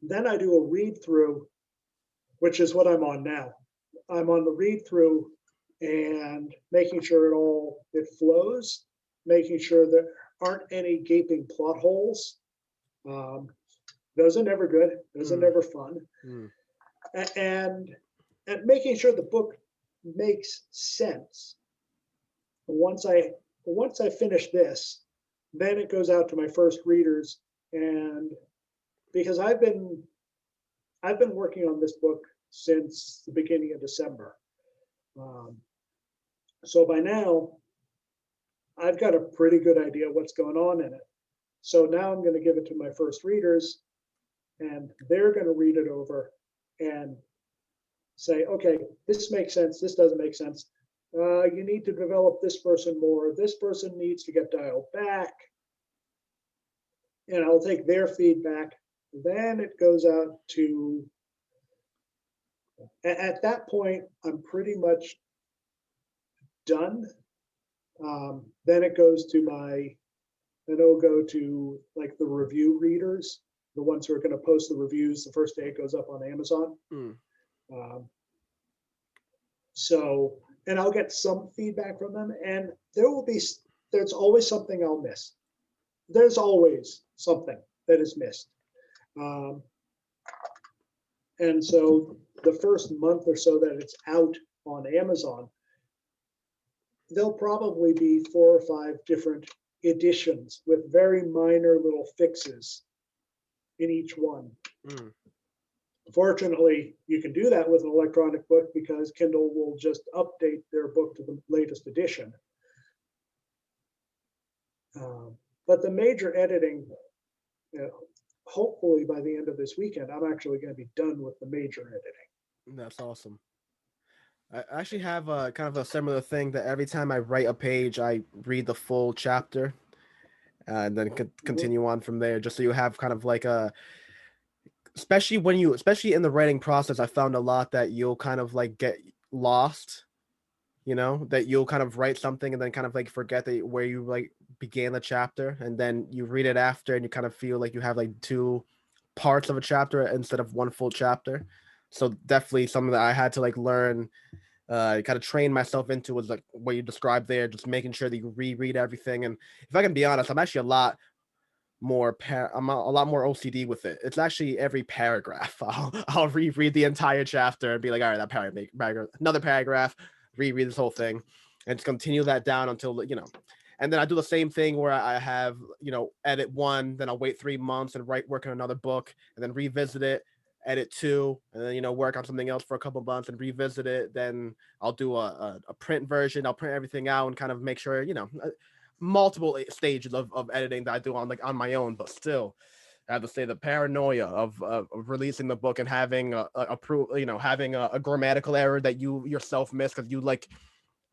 then I do a read through, which is what I'm on now. I'm on the read through and making sure it flows, making sure there aren't any gaping plot holes. Those are never good. Those are never fun. And making sure the book makes sense. Once I finish this, then it goes out to my first readers, and because I've been working on this book since the beginning of December. So by now, I've got a pretty good idea what's going on in it. So now I'm going to give it to my first readers, and they're going to read it over and say, okay, this makes sense. This doesn't make sense. You need to develop this person more. This person needs to get dialed back. And I'll take their feedback. Then it goes out to, at that point, I'm pretty much done. Then it goes to then it'll go to like the review readers, the ones who are going to post the reviews the first day it goes up on Amazon. So, and I'll get some feedback from them, and there's always something I'll miss. There's always something that is missed. And so the first month or so that it's out on Amazon, there'll probably be 4 or 5 different editions with very minor little fixes in each one. Mm. Fortunately, you can do that with an electronic book because Kindle will just update their book to the latest edition. But the major editing, you know, hopefully by the end of this weekend, I'm actually going to be done with the major editing. That's awesome. I actually have a kind of a similar thing that every time I write a page, I read the full chapter and then Mhm. continue on from there, just so you have kind of like a, especially when you, especially in the writing process, I found a lot that you'll kind of like get lost, you know, that you'll kind of write something and then kind of like forget that where you like began the chapter, and then you read it after and you kind of feel like you have like two parts of a chapter instead of one full chapter. So definitely something that I had to like learn, kind of train myself into, was like what you described there, just making sure that you reread everything. And if I can be honest, I'm actually a lot more I'm a lot more OCD with it. It's actually every paragraph. I'll reread the entire chapter and be like, all right, that paragraph, another paragraph, reread this whole thing, and just continue that down until, you know. And then I do the same thing where I have, you know, edit one, then I'll wait 3 months and work on another book, and then revisit it, edit two, and then, you know, work on something else for a couple months and revisit it. Then I'll do a print version. I'll print everything out and kind of make sure, you know, multiple stages of editing that I do on like on my own. But still, I have to say the paranoia of releasing the book and having you know, having a grammatical error that you yourself miss because you like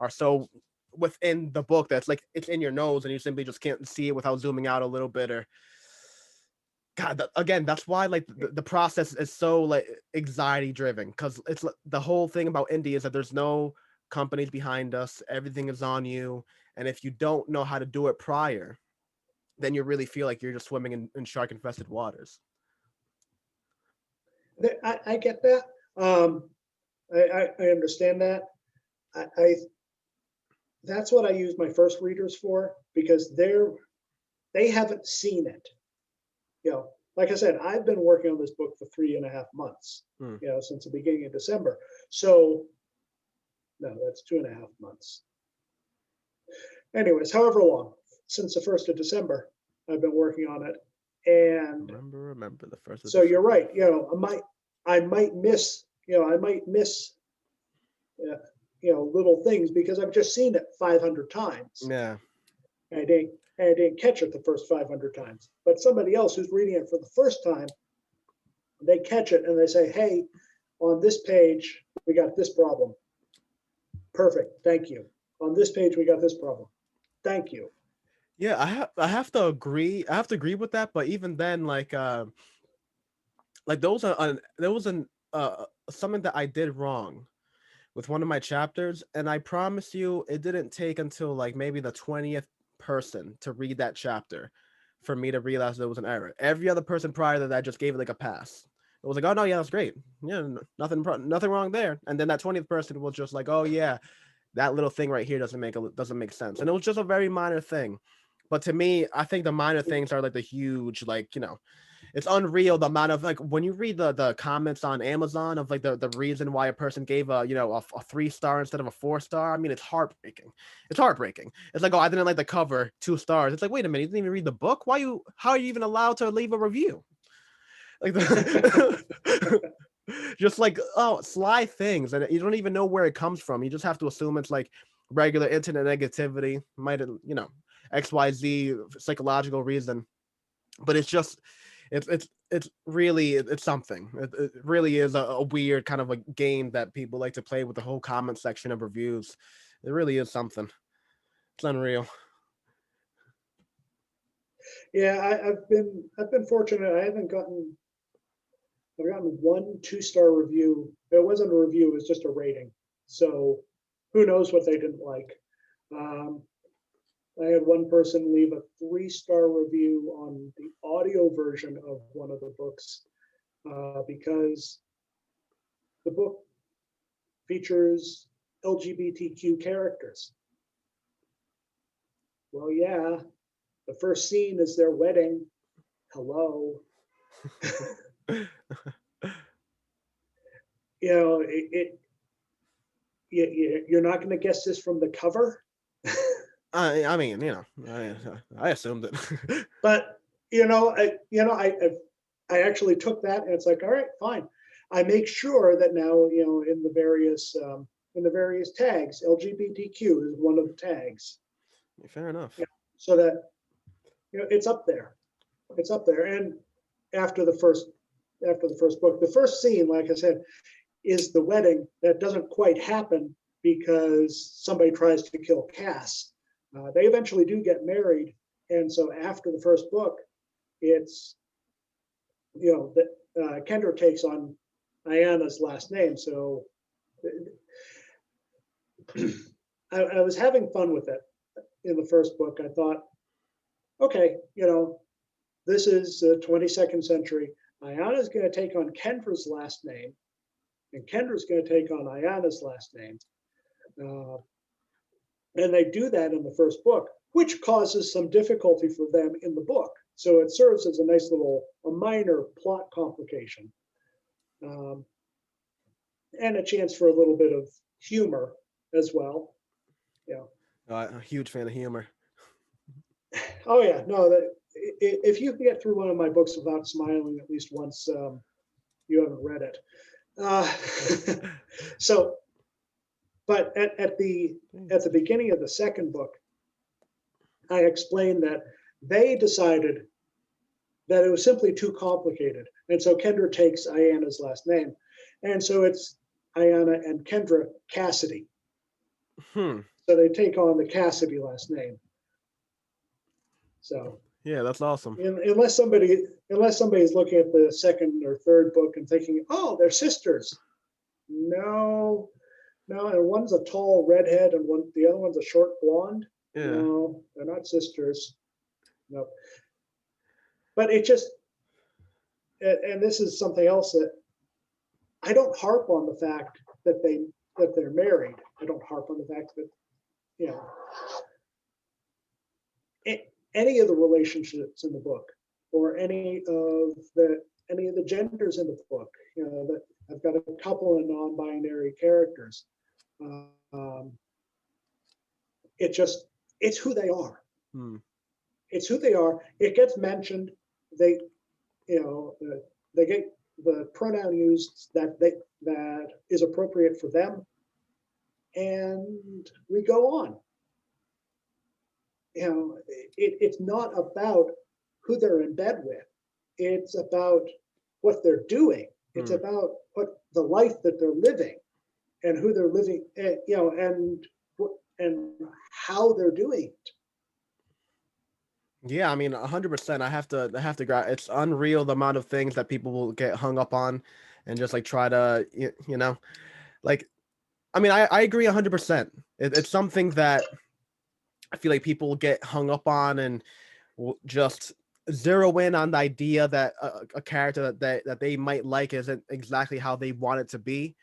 are so within the book that's like it's in your nose and you simply just can't see it without zooming out a little bit. Or God, again, that's why like the process is so like anxiety driven, because it's the whole thing about indie is that there's no companies behind us, everything is on you, and if you don't know how to do it prior, then you really feel like you're just swimming in shark infested waters. I get that. I understand that. I that's what I use my first readers for because they haven't seen it. You know, like I said, I've been working on this book for 3.5 months. Hmm. You know, since the beginning of December. So no, that's 2.5 months. Anyways, however long since the 1st of December, I've been working on it, and Remember the first of so you're December. right. You know, I might miss. You know, I might miss. Uh, you know, little things because I've just seen it 500 times. Yeah. I didn't catch it the first 500 times. But somebody else who's reading it for the first time, they catch it and they say, "Hey, on this page we got this problem. Perfect, thank you. On this page we got this problem. Thank you." Yeah, I have to agree. I have to agree with that, but even then, like those are there was an something that I did wrong with one of my chapters, and I promise you, it didn't take until like maybe the 20th person to read that chapter for me to realize there was an error. Every other person prior to that just gave it like a pass. It was like, oh no, yeah, that's great. Yeah, nothing wrong there. And then that 20th person was just like, oh yeah, that little thing right here doesn't make sense. And it was just a very minor thing. But to me, I think the minor things are like the huge, like, you know, it's unreal the amount of like when you read the comments on Amazon of like the reason why a person gave a, you know, a 3 star instead of a 4 star. I mean, it's heartbreaking. It's heartbreaking. It's like, oh, I didn't like the cover, 2 stars. It's like, wait a minute, you didn't even read the book. Why you? How are you even allowed to leave a review? Like just like, oh, sly things, and you don't even know where it comes from. You just have to assume it's like regular internet negativity, might, you know, XYZ psychological reason, but it's just it's really it's something. It really is a weird kind of a game that people like to play with the whole comment section of reviews. It really is something. It's unreal. Yeah, I've been fortunate. I've gotten one 2 star review. It wasn't a review; it was just a rating. So who knows what they didn't like? Um, I had one person leave a 3 star review on the audio version of one of the books because the book features LGBTQ characters. Well, yeah, the first scene is their wedding. Hello. You know, you're not going to guess this from the cover. I mean, I assumed it. But I actually took that, and it's like, all right, fine. I make sure that now, in the various tags, LGBTQ is one of the tags, Fair enough. so that it's up there. It's up there. And after the first book, the first scene, like I said, is the wedding that doesn't quite happen because somebody tries to kill Cass. They eventually do get married, and so after the first book, it's that Kendra takes on Ayana's last name. So I was having fun with it in the first book. I thought, okay, this is 22nd century. Ayana's going to take on Kendra's last name, and Kendra's going to take on Ayana's last name. And they do that in the first book, which causes some difficulty for them in the book. So it serves as a minor plot complication, and a chance for a little bit of humor as well. Yeah. A huge fan of humor. Oh yeah, no. If you can get through one of my books without smiling at least once, you haven't read it. So, but at the beginning of the second book, I explained that they decided that it was simply too complicated, and so Kendra takes Ayana's last name, and so it's Ayana and Kendra Cassidy. Hmm. So they take on the Cassidy last name. So yeah, that's awesome. Unless somebody's looking at the second or third book and thinking, oh, they're sisters. No, and one's a tall redhead and the other one's a short blonde. Yeah. No, they're not sisters. No. But it just, and this is something else that I don't harp on the fact that they're married. I don't harp on the fact that, any of the relationships in the book, or any of the genders in the book, that I've got a couple of non-binary characters. It's who they are. It's who they are. It gets mentioned. They get the pronoun used that is appropriate for them, and we go on. It's not about who they're in bed with. It's about what they're doing. It's about what the life that they're living, and who they're living, and how they're doing it. Yeah, I mean, 100%. I have to it's unreal the amount of things that people will get hung up on and just like try to, like, I mean, I agree 100%. It's something that I feel like people get hung up on and will just zero in on the idea that a character that they might like isn't exactly how they want it to be.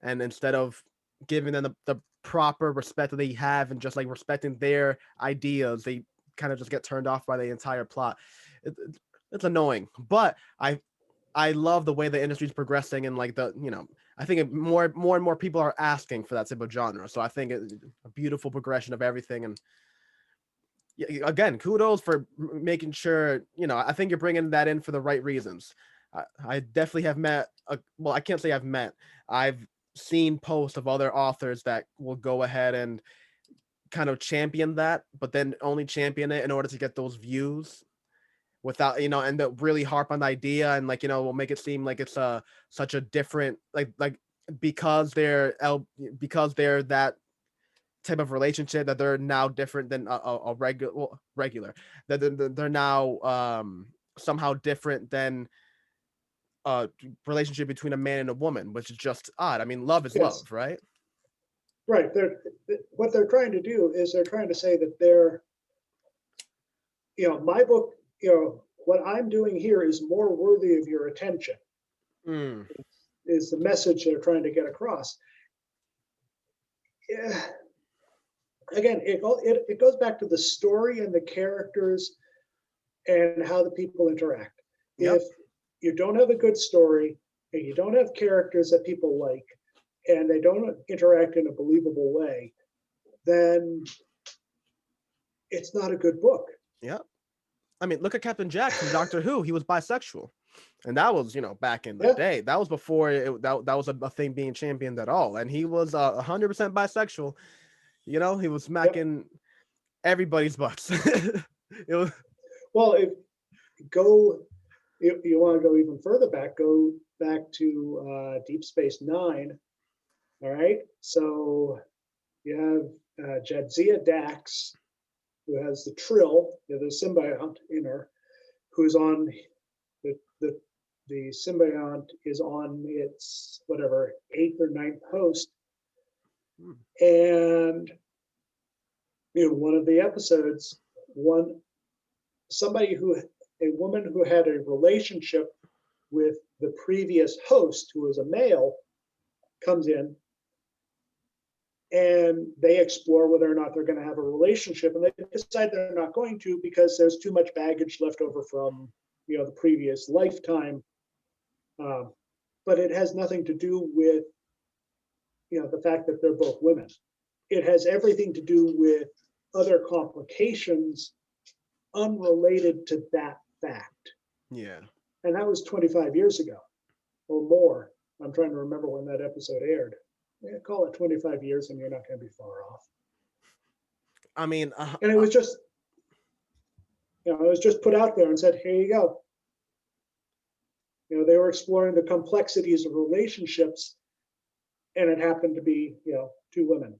And instead of giving them the proper respect that they have and just like respecting their ideas, they kind of just get turned off by the entire plot. It's annoying, but I love the way the industry is progressing, and like I think more and more people are asking for that type of genre. So I think it's a beautiful progression of everything. And again, kudos for making sure, I think you're bringing that in for the right reasons. I definitely have met, well, I can't say I've met, I've seen posts of other authors that will go ahead and kind of champion that, but then only champion it in order to get those views without, and they'll really harp on the idea and will make it seem like it's such a different, like because they're that type of relationship, that they're now different than a regular, that they're now somehow different than a relationship between a man and a woman, which is just odd. I mean, love is love, right? Right. What they're trying to do is they're trying to say that my book, what I'm doing here is more worthy of your attention. Is the message they're trying to get across. Yeah. Again, it goes back to the story and the characters and how the people interact. Yep. If you don't have a good story and you don't have characters that people like, and they don't interact in a believable way, then it's not a good book. Yeah. I mean, look at Captain Jack from Doctor Who. He was bisexual. And that was, back in the Yeah. day. That was before that was a thing being championed at all. And he was 100% bisexual. He was smacking everybody's butts. It was, Well, if you want to go even further back, go back to Deep Space Nine. All right. So you have Jadzia Dax, who has the Trill, the symbiont in her, who's on the symbiont is on its whatever 8th or 9th host. And one of the episodes, a woman who had a relationship with the previous host, who was a male, comes in, and they explore whether or not they're going to have a relationship, and they decide they're not going to because there's too much baggage left over from the previous lifetime. But it has nothing to do with the fact that they're both women. It has everything to do with other complications unrelated to that fact. yeah. And that was 25 years ago or more. I'm trying to remember when that episode aired. Yeah, call it 25 years and you're not going to be far off. I mean, and it was just, it was just put out there and said, here you go. They were exploring the complexities of relationships, and it happened to be, two women.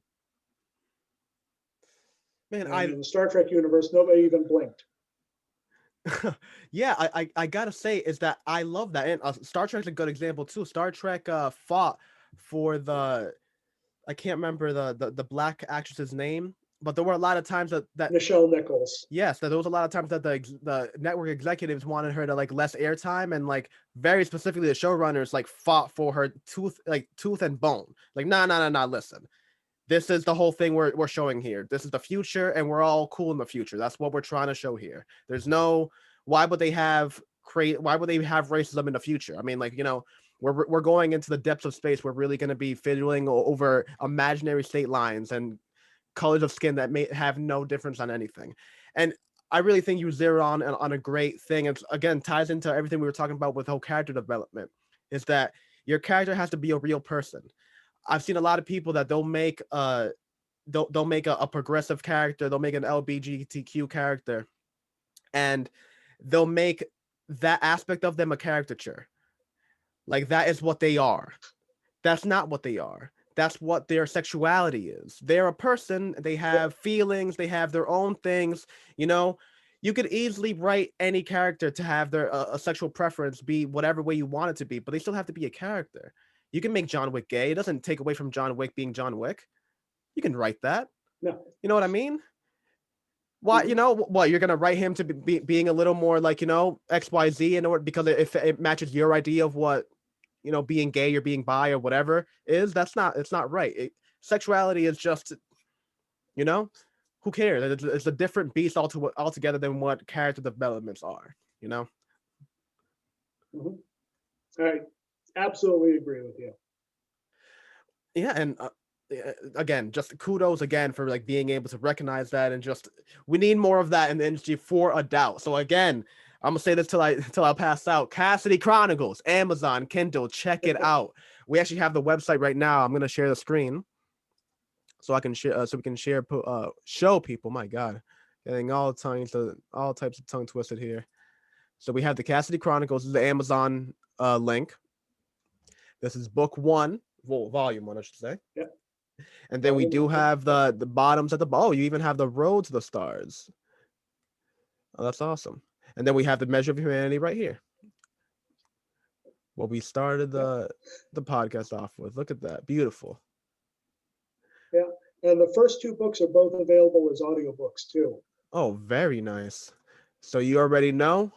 Man, in the Star Trek universe, nobody even blinked. Yeah, I gotta say is that I love that, and Star Trek's a good example too. Star Trek fought for I can't remember the black actress's name, but there were a lot of times that Nichelle Nichols. Yes, there was a lot of times that the network executives wanted her to less airtime, and very specifically the showrunners fought for her tooth and bone. Nah, listen. This is the whole thing we're showing here. This is the future, and we're all cool in the future. That's what we're trying to show here. There's no why would they have racism in the future? I mean, we're going into the depths of space. We're really going to be fiddling over imaginary state lines and colors of skin that may have no difference on anything. And I really think you zero on a great thing. It's again ties into everything we were talking about with whole character development. Is that your character has to be a real person. I've seen a lot of people that they'll make a progressive character, they'll make an LGBTQ character, and they'll make that aspect of them a caricature. That is what they are. That's not what they are. That's what their sexuality is. They're a person. They have feelings. They have their own things. You could easily write any character to have their a sexual preference be whatever way you want it to be, but they still have to be a character. You can make John Wick gay. It doesn't take away from John Wick being John Wick. You can write that. No. You know what I mean? Why, what you're gonna write him to be being a little more XYZ in order because if it matches your idea of what being gay or being bi or whatever is, it's not right. Sexuality is just, who cares? It's a different beast altogether than what character developments are, Mm-hmm. I absolutely agree with you. Yeah, and again, just kudos again for being able to recognize that, and just we need more of that in the industry for a doubt. So again, I'm gonna say this till I pass out. Cassidy Chronicles, Amazon, Kindle, check it out. We actually have the website right now. I'm gonna share the screen so I can share, so we can show people. My God, getting all types of tongue twisted here. So we have the Cassidy Chronicles, the Amazon link. This is book 1, volume 1, I should say. Yep. And then we do have the bottoms at the bottom. Oh, you even have the Road to the Stars. Oh, that's awesome. And then we have the Measure of Humanity right here. What we started the podcast off with. Look at that. Beautiful. Yeah. And the first 2 books are both available as audiobooks too. Oh, very nice. So you already know.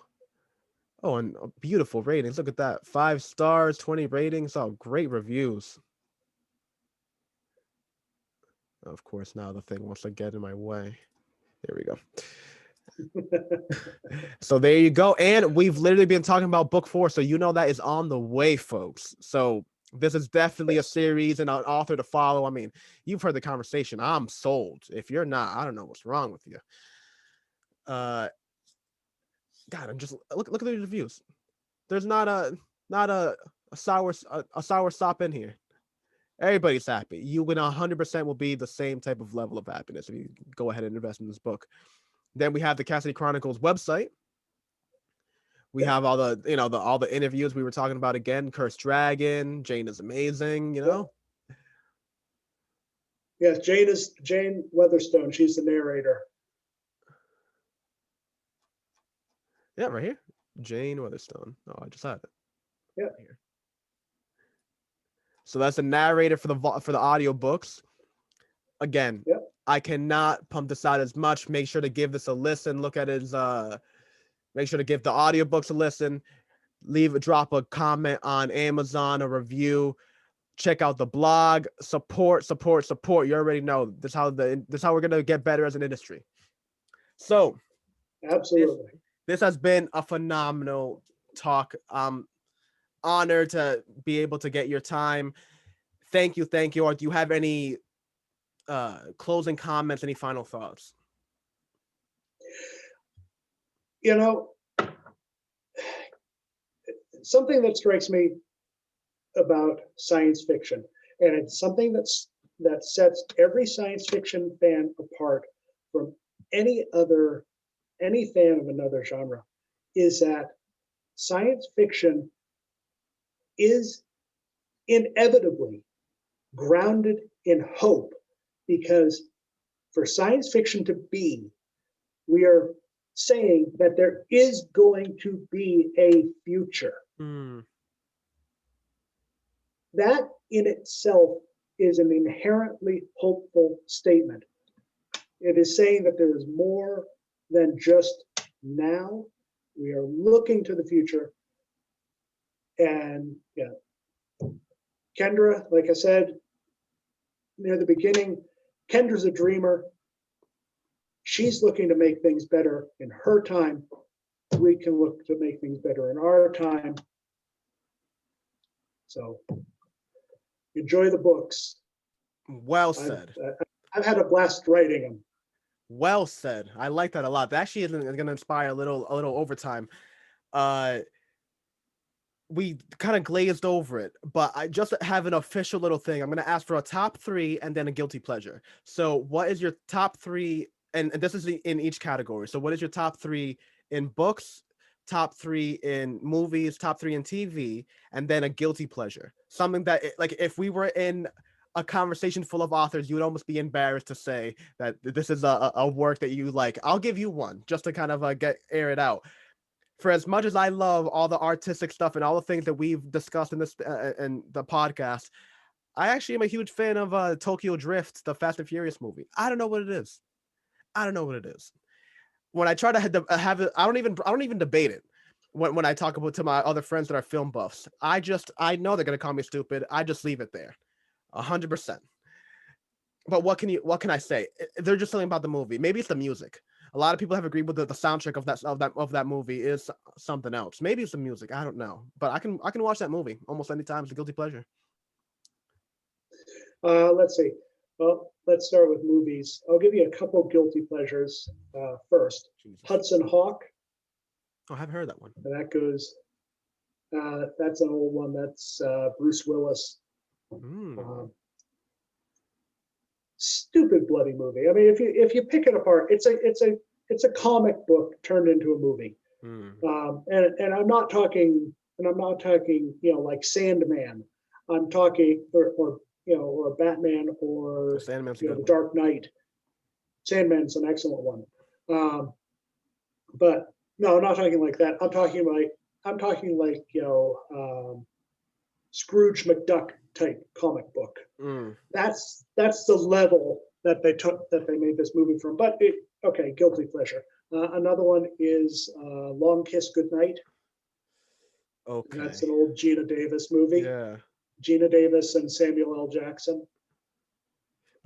Oh, and beautiful ratings. Look at that. 5 stars, 20 ratings. Oh, great reviews. Of course, now the thing wants to get in my way. There we go. So there you go. And we've literally been talking about book 4. So that is on the way, folks. So this is definitely a series and an author to follow. I mean, you've heard the conversation. I'm sold. If you're not, I don't know what's wrong with you. Uh, God, I'm just look at the reviews. There's not a sour stop in here. Everybody's happy. You would 100% will be the same type of level of happiness if you go ahead and invest in this book. Then we have the Cassidy Chronicles website. We Yep. have all the all the interviews we were talking about again. Cursed Dragon, Jane is amazing. Yep. Yes, Jane Weatherstone. She's the narrator. Yeah, right here, Jane Weatherstone. Oh, I just had it. Yeah. Right here. So that's the narrator for the audiobooks. Again, Yep. I cannot pump this out as much. Make sure to give this a listen. Look at his make sure to give the audiobooks a listen. Drop a comment on Amazon, a review. Check out the blog. Support. You already know this how we're gonna get better as an industry. So Absolutely. this has been a phenomenal talk. Honored to be able to get your time. Thank you. Art, do you have any closing comments, any final thoughts? You know, something that strikes me about science fiction, and it's something that sets every science fiction fan apart from any fan of another genre, is that science fiction is inevitably grounded in hope, because for science fiction to be, we are saying that there is going to be a future. That in itself is an inherently hopeful statement. It is saying that there is more than just now. We are looking to the future. And yeah, Kendra, like I said near the beginning, Kendra's a dreamer. She's looking to make things better in her time. We can look to make things better in our time. So enjoy the books. Well said. I've had a blast writing them. Well said. I like that a lot. That actually is going to inspire a little overtime. We kind of glazed over it, but I just have an official little thing. I'm going to ask for a top 3 and then a guilty pleasure. So what is your top 3? And this is in each category. So what is your top 3 in books, top 3 in movies, top 3 in TV, and then a guilty pleasure? Something that, like, if we were in a conversation full of authors, you would almost be embarrassed to say that this is a work that you like. I'll give you one just to kind of air it out. For as much as I love all the artistic stuff and all the things that we've discussed in this in the podcast, I actually am a huge fan of Tokyo Drift, the Fast and Furious movie. I don't know what it is. When I try to have it, I don't even debate it. When I talk about to my other friends that are film buffs, I know they're gonna call me stupid. I just leave it there, 100%. But what can I say? They're just something about the movie. Maybe it's the music. A lot of people have agreed with the soundtrack of that movie is something else. Maybe it's the music. I don't know, but I can watch that movie almost any time. It's a guilty pleasure. Let's see. Well, let's start with movies. I'll give you a couple guilty pleasures first. Jesus. Hudson Hawk. Oh, I haven't heard that one. That goes. That's an old one. That's Bruce Willis. Stupid bloody movie. I mean, if you pick it apart, it's a comic book turned into a movie. And I'm not talking like Sandman. I'm talking or Batman or the Dark Knight. Sandman's an excellent one. But no, I'm not talking like that. I'm talking like Scrooge McDuck type comic book. That's the level that they made this movie from. But guilty pleasure. Another one is Long Kiss Goodnight. Okay. That's an old Gina Davis movie. Yeah. Gina Davis and Samuel L. Jackson.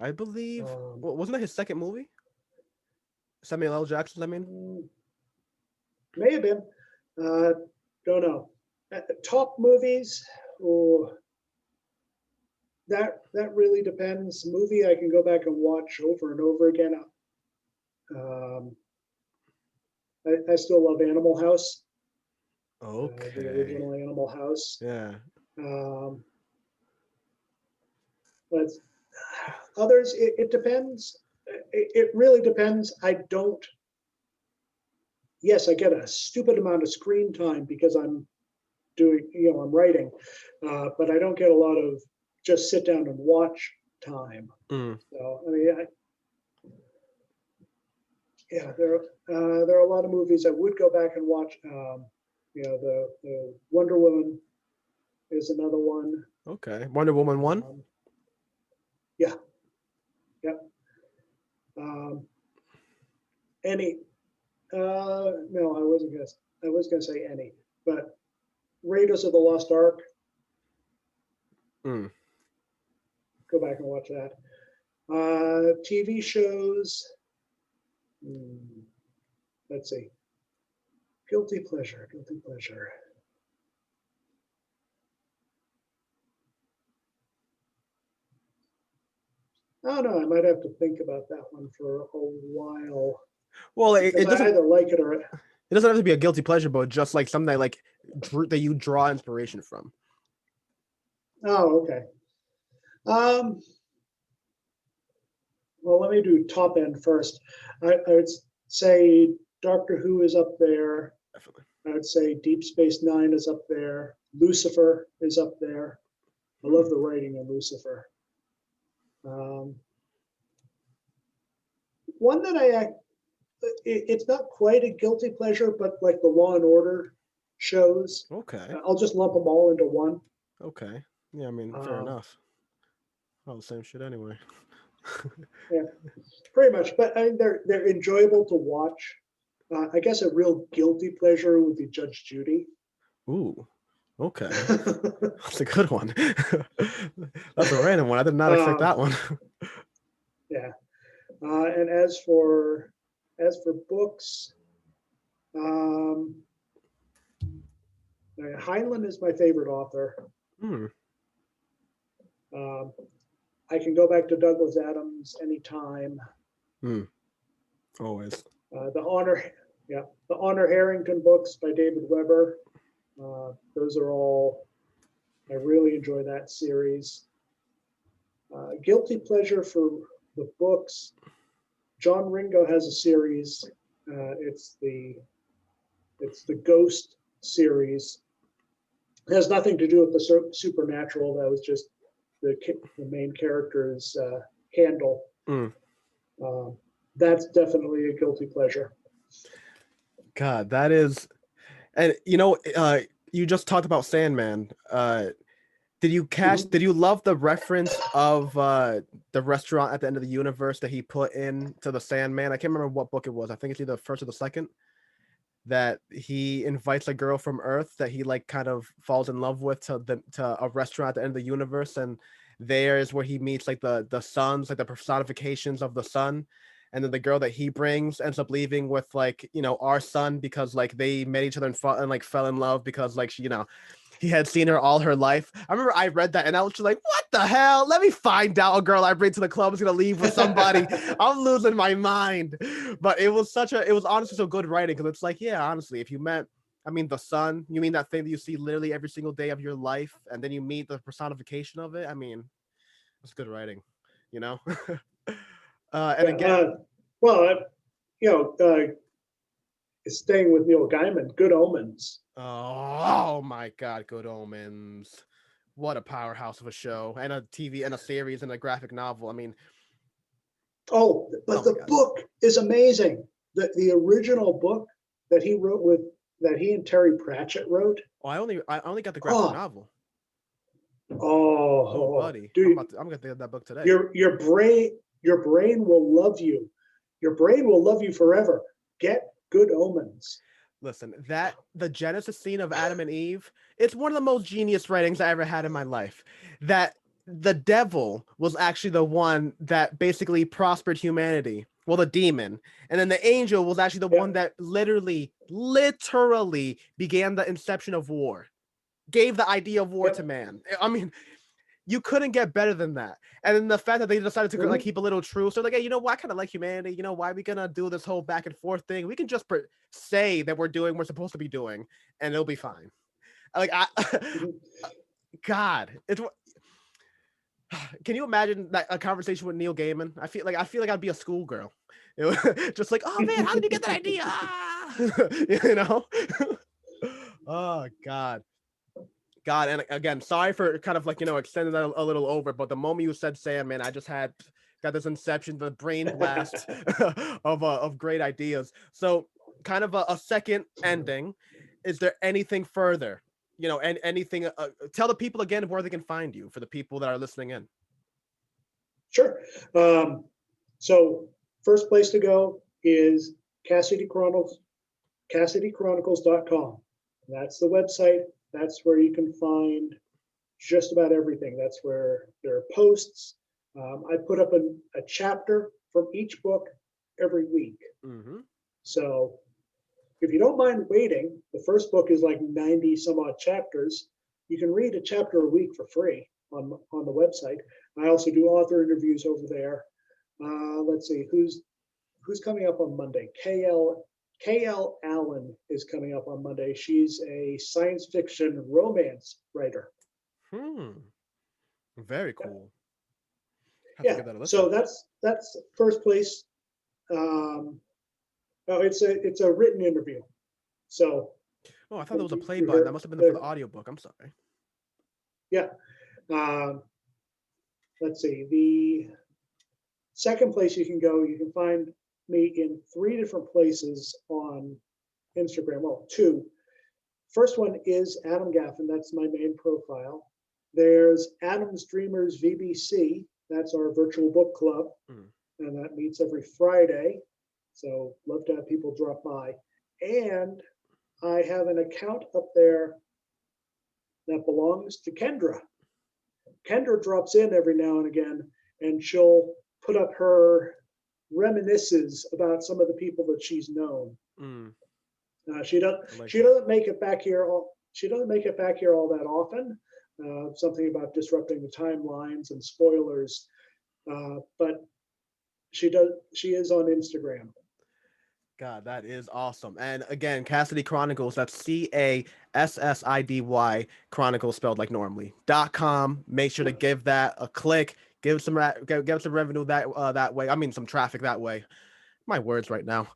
I believe wasn't that his second movie? Samuel L. Jackson, I mean? May have been. Don't know. Top movies, that really depends. Movie I can go back and watch over and over again. I still love Animal House, the Okay. original Animal House. Yeah. Um, but others, it depends. It really depends. I don't. Yes, I get a stupid amount of screen time because I'm doing, I'm writing, but I don't get a lot of just sit down and watch time. Mm. So I mean, yeah, there are a lot of movies I would go back and watch. The Wonder Woman is another one. Okay. Wonder Woman 1? Yeah, yeah. Um, any? No, I wasn't gonna. I was gonna say any, but Raiders of the Lost Ark. Mm. Go back and watch that. TV shows. Hmm, let's see. Guilty pleasure. Guilty pleasure. I don't know. I might have to think about that one for a while Well, because it I doesn't either like it or. it doesn't have to be a guilty pleasure, but just like something that like that you draw inspiration from. Oh, okay. Um, well, let me do top end first. I would say Doctor Who is up there. Definitely. I would say Deep Space Nine is up there. Lucifer is up there. I love the writing in Lucifer. Um, one that it's not quite a guilty pleasure, but like the Law and Order shows, Okay. I'll just lump them all into one. Okay. Yeah, I mean, fair Um, enough. All the same shit anyway. yeah, pretty much. But I mean, they're enjoyable to watch. I guess a real guilty pleasure would be Judge Judy. Ooh. Okay. That's a good one. That's a random one. I did not expect that one. Yeah. And as for books, um, Heinlein is my favorite author. Hmm. Um, I can go back to Douglas Adams anytime. Hmm. Always. The Honor, yeah, the Honor Harrington books by David Weber. Those are all. I really enjoy that series. Guilty pleasure for the books. John Ringo has a series. It's the Ghost series. It has nothing to do with the supernatural. That was just the main character's handle. Mm. That's definitely a guilty pleasure. God, that is, and you just talked about Sandman. Did you catch? Mhm. Did you love the reference of the restaurant at the end of the universe that he put into the Sandman? I can't remember what book it was. I think it's either the first or the second. That he invites a girl from Earth that he like kind of falls in love with to a restaurant at the end of the universe, and there is where he meets like the suns, like the personifications of the sun, and then the girl that he brings ends up leaving with like our son because like they met each other and like fell in love because like she he had seen her all her life. I remember I read that and I was just like, what the hell? Let me find out a girl I bring to the club is gonna leave with somebody. I'm losing my mind. But it was honestly so good writing because it's like, yeah, honestly, if you met, I mean, the sun, you mean that thing that you see literally every single day of your life, and then you meet the personification of it. I mean, it's good writing, you know? And Yeah, again, well, you know, staying with Neil Gaiman, Good Omens. oh my God, Good Omens. What a powerhouse of a show and a TV and a series and a graphic novel. I mean, Oh, but oh my the God. book is amazing. The original book that he wrote that he and Terry Pratchett wrote. Oh, I only got the graphic Oh, novel. Oh, oh, buddy, I'm dude, gonna think of that book today. your brain will love you. Your brain will love you forever. Get Good Omens. Listen, that the Genesis scene of Adam and Eve, it's one of the most genius writings I ever had in my life. That the devil was actually the one that basically prospered humanity. Well, the demon. And then the angel was actually the Yeah, one that literally began the inception of war, gave the idea of war to yep. man. I mean, You couldn't get better than that. And then the fact that they decided to like Mhm. keep a little truce. So like, hey, you know what? I kind of like humanity. You know, why are we gonna do this whole back and forth thing? We can just say that we're doing we're supposed to be doing, and it'll be fine. Like I, Mhm. God, it's. Can you imagine that a conversation with Neil Gaiman? I feel like I'd be a schoolgirl. Just like, oh man, how did you get that idea? You know? Oh God. God, and again, sorry for kind of like extending that a little over, but the moment you said Sandman, I just got this inception, the brain blast of great ideas. So, kind of a second ending. Is there anything further? And anything? Tell the people again where they can find you for the people that are listening in. Sure. So first place to go is Cassidy Chronicles, CassidyChronicles.com. That's the website. That's where you can find just about everything. That's where there are posts. I put up a chapter from each book every week. Mm-hmm. So if you don't mind waiting, the first book is like 90 some odd chapters. You can read a chapter a week for free on the website. I also do author interviews over there. Let's see who's coming up on Monday. KL Allen is coming up on Monday. She's a science fiction romance writer. Very cool. Have to Yeah, give that a so listen. that's first place. Oh, it's a written interview. So Oh, I thought there was a play you button. That heard must have been for the the audiobook. I'm sorry. yeah. Um, let's see. The second place you can go, you can find me in 3 different places on Instagram. Well, 2. First one is Adam Gaffen. That's my main profile. There's Adam's Dreamers VBC. That's our virtual book club, Mm. and that meets every Friday. So love to have people drop by. And I have an account up there that belongs to Kendra. Kendra drops in every now and again, and she'll put up her reminisces about some of the people that she's known. Mm. She doesn't. I like She that. doesn't make it back here. She doesn't make it back here all that often. Something about disrupting the timelines and spoilers, but she does. She is on Instagram. God, that is awesome. And again, Cassidy Chronicles, that's Cassidy Chronicles spelled like normally. .com. Make sure to give that a click. Give some give some revenue that way. I mean some traffic that way. My words right now.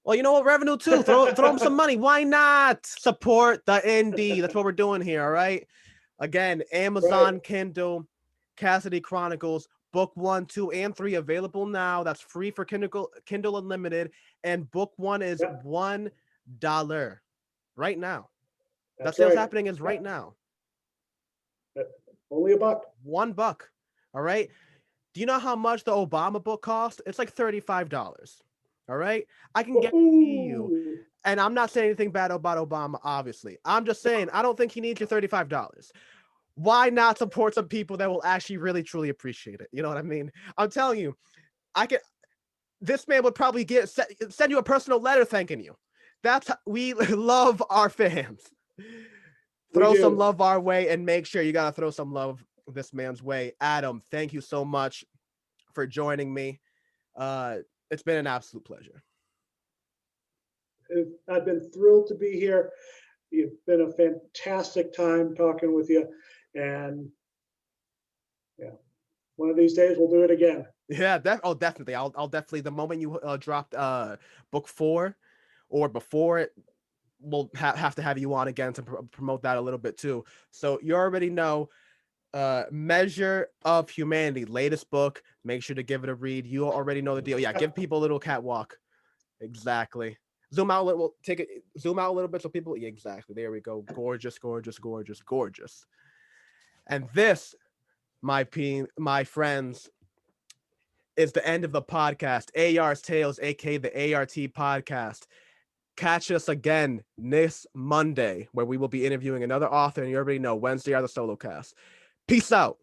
Well, you know what? Revenue too. Throw them some money. Why not support the indie? That's what we're doing here. All right. Again, Right. Amazon Kindle, Cassidy Chronicles, book 1, 2, and 3 available now. That's free for Kindle Unlimited. And book 1 is Yep. $1 right now. That That's sales right. happening is right Yep. now. Only a buck. $1. All right. Do you know how much the Obama book cost? It's like $35. All right. I can guarantee you, Ooh. and I'm not saying anything bad about Obama, obviously. I'm just saying I don't think he needs your $35. Why not support some people that will actually really truly appreciate it? You know what I mean? I'm telling you, I can. This man would probably send you a personal letter thanking you. That's how, we love our fans. We Throw some do. love our way, and make sure you gotta throw some love this man's way. Adam, thank you so much for joining me. Uh, it's been an absolute pleasure. I've been thrilled to be here. You've been a fantastic time talking with you, and yeah, one of these days we'll do it again. Yeah, definitely. I'll definitely the moment you dropped book 4 or before it, we'll have to have you on again to promote that a little bit too. So you already know Measure of Humanity, latest book. Make sure to give it a read. You already know the deal. Yeah, give people a little catwalk. Exactly. Zoom out a little. We'll take it. Zoom out a little bit so people. Yeah, exactly. There we go. Gorgeous, gorgeous, gorgeous, gorgeous. And this, my friends, is the end of the podcast. AR's Tales, aka the A.R.T podcast. Catch us again this Monday, where we will be interviewing another author, and you already know Wednesday are the solo cast. Peace out.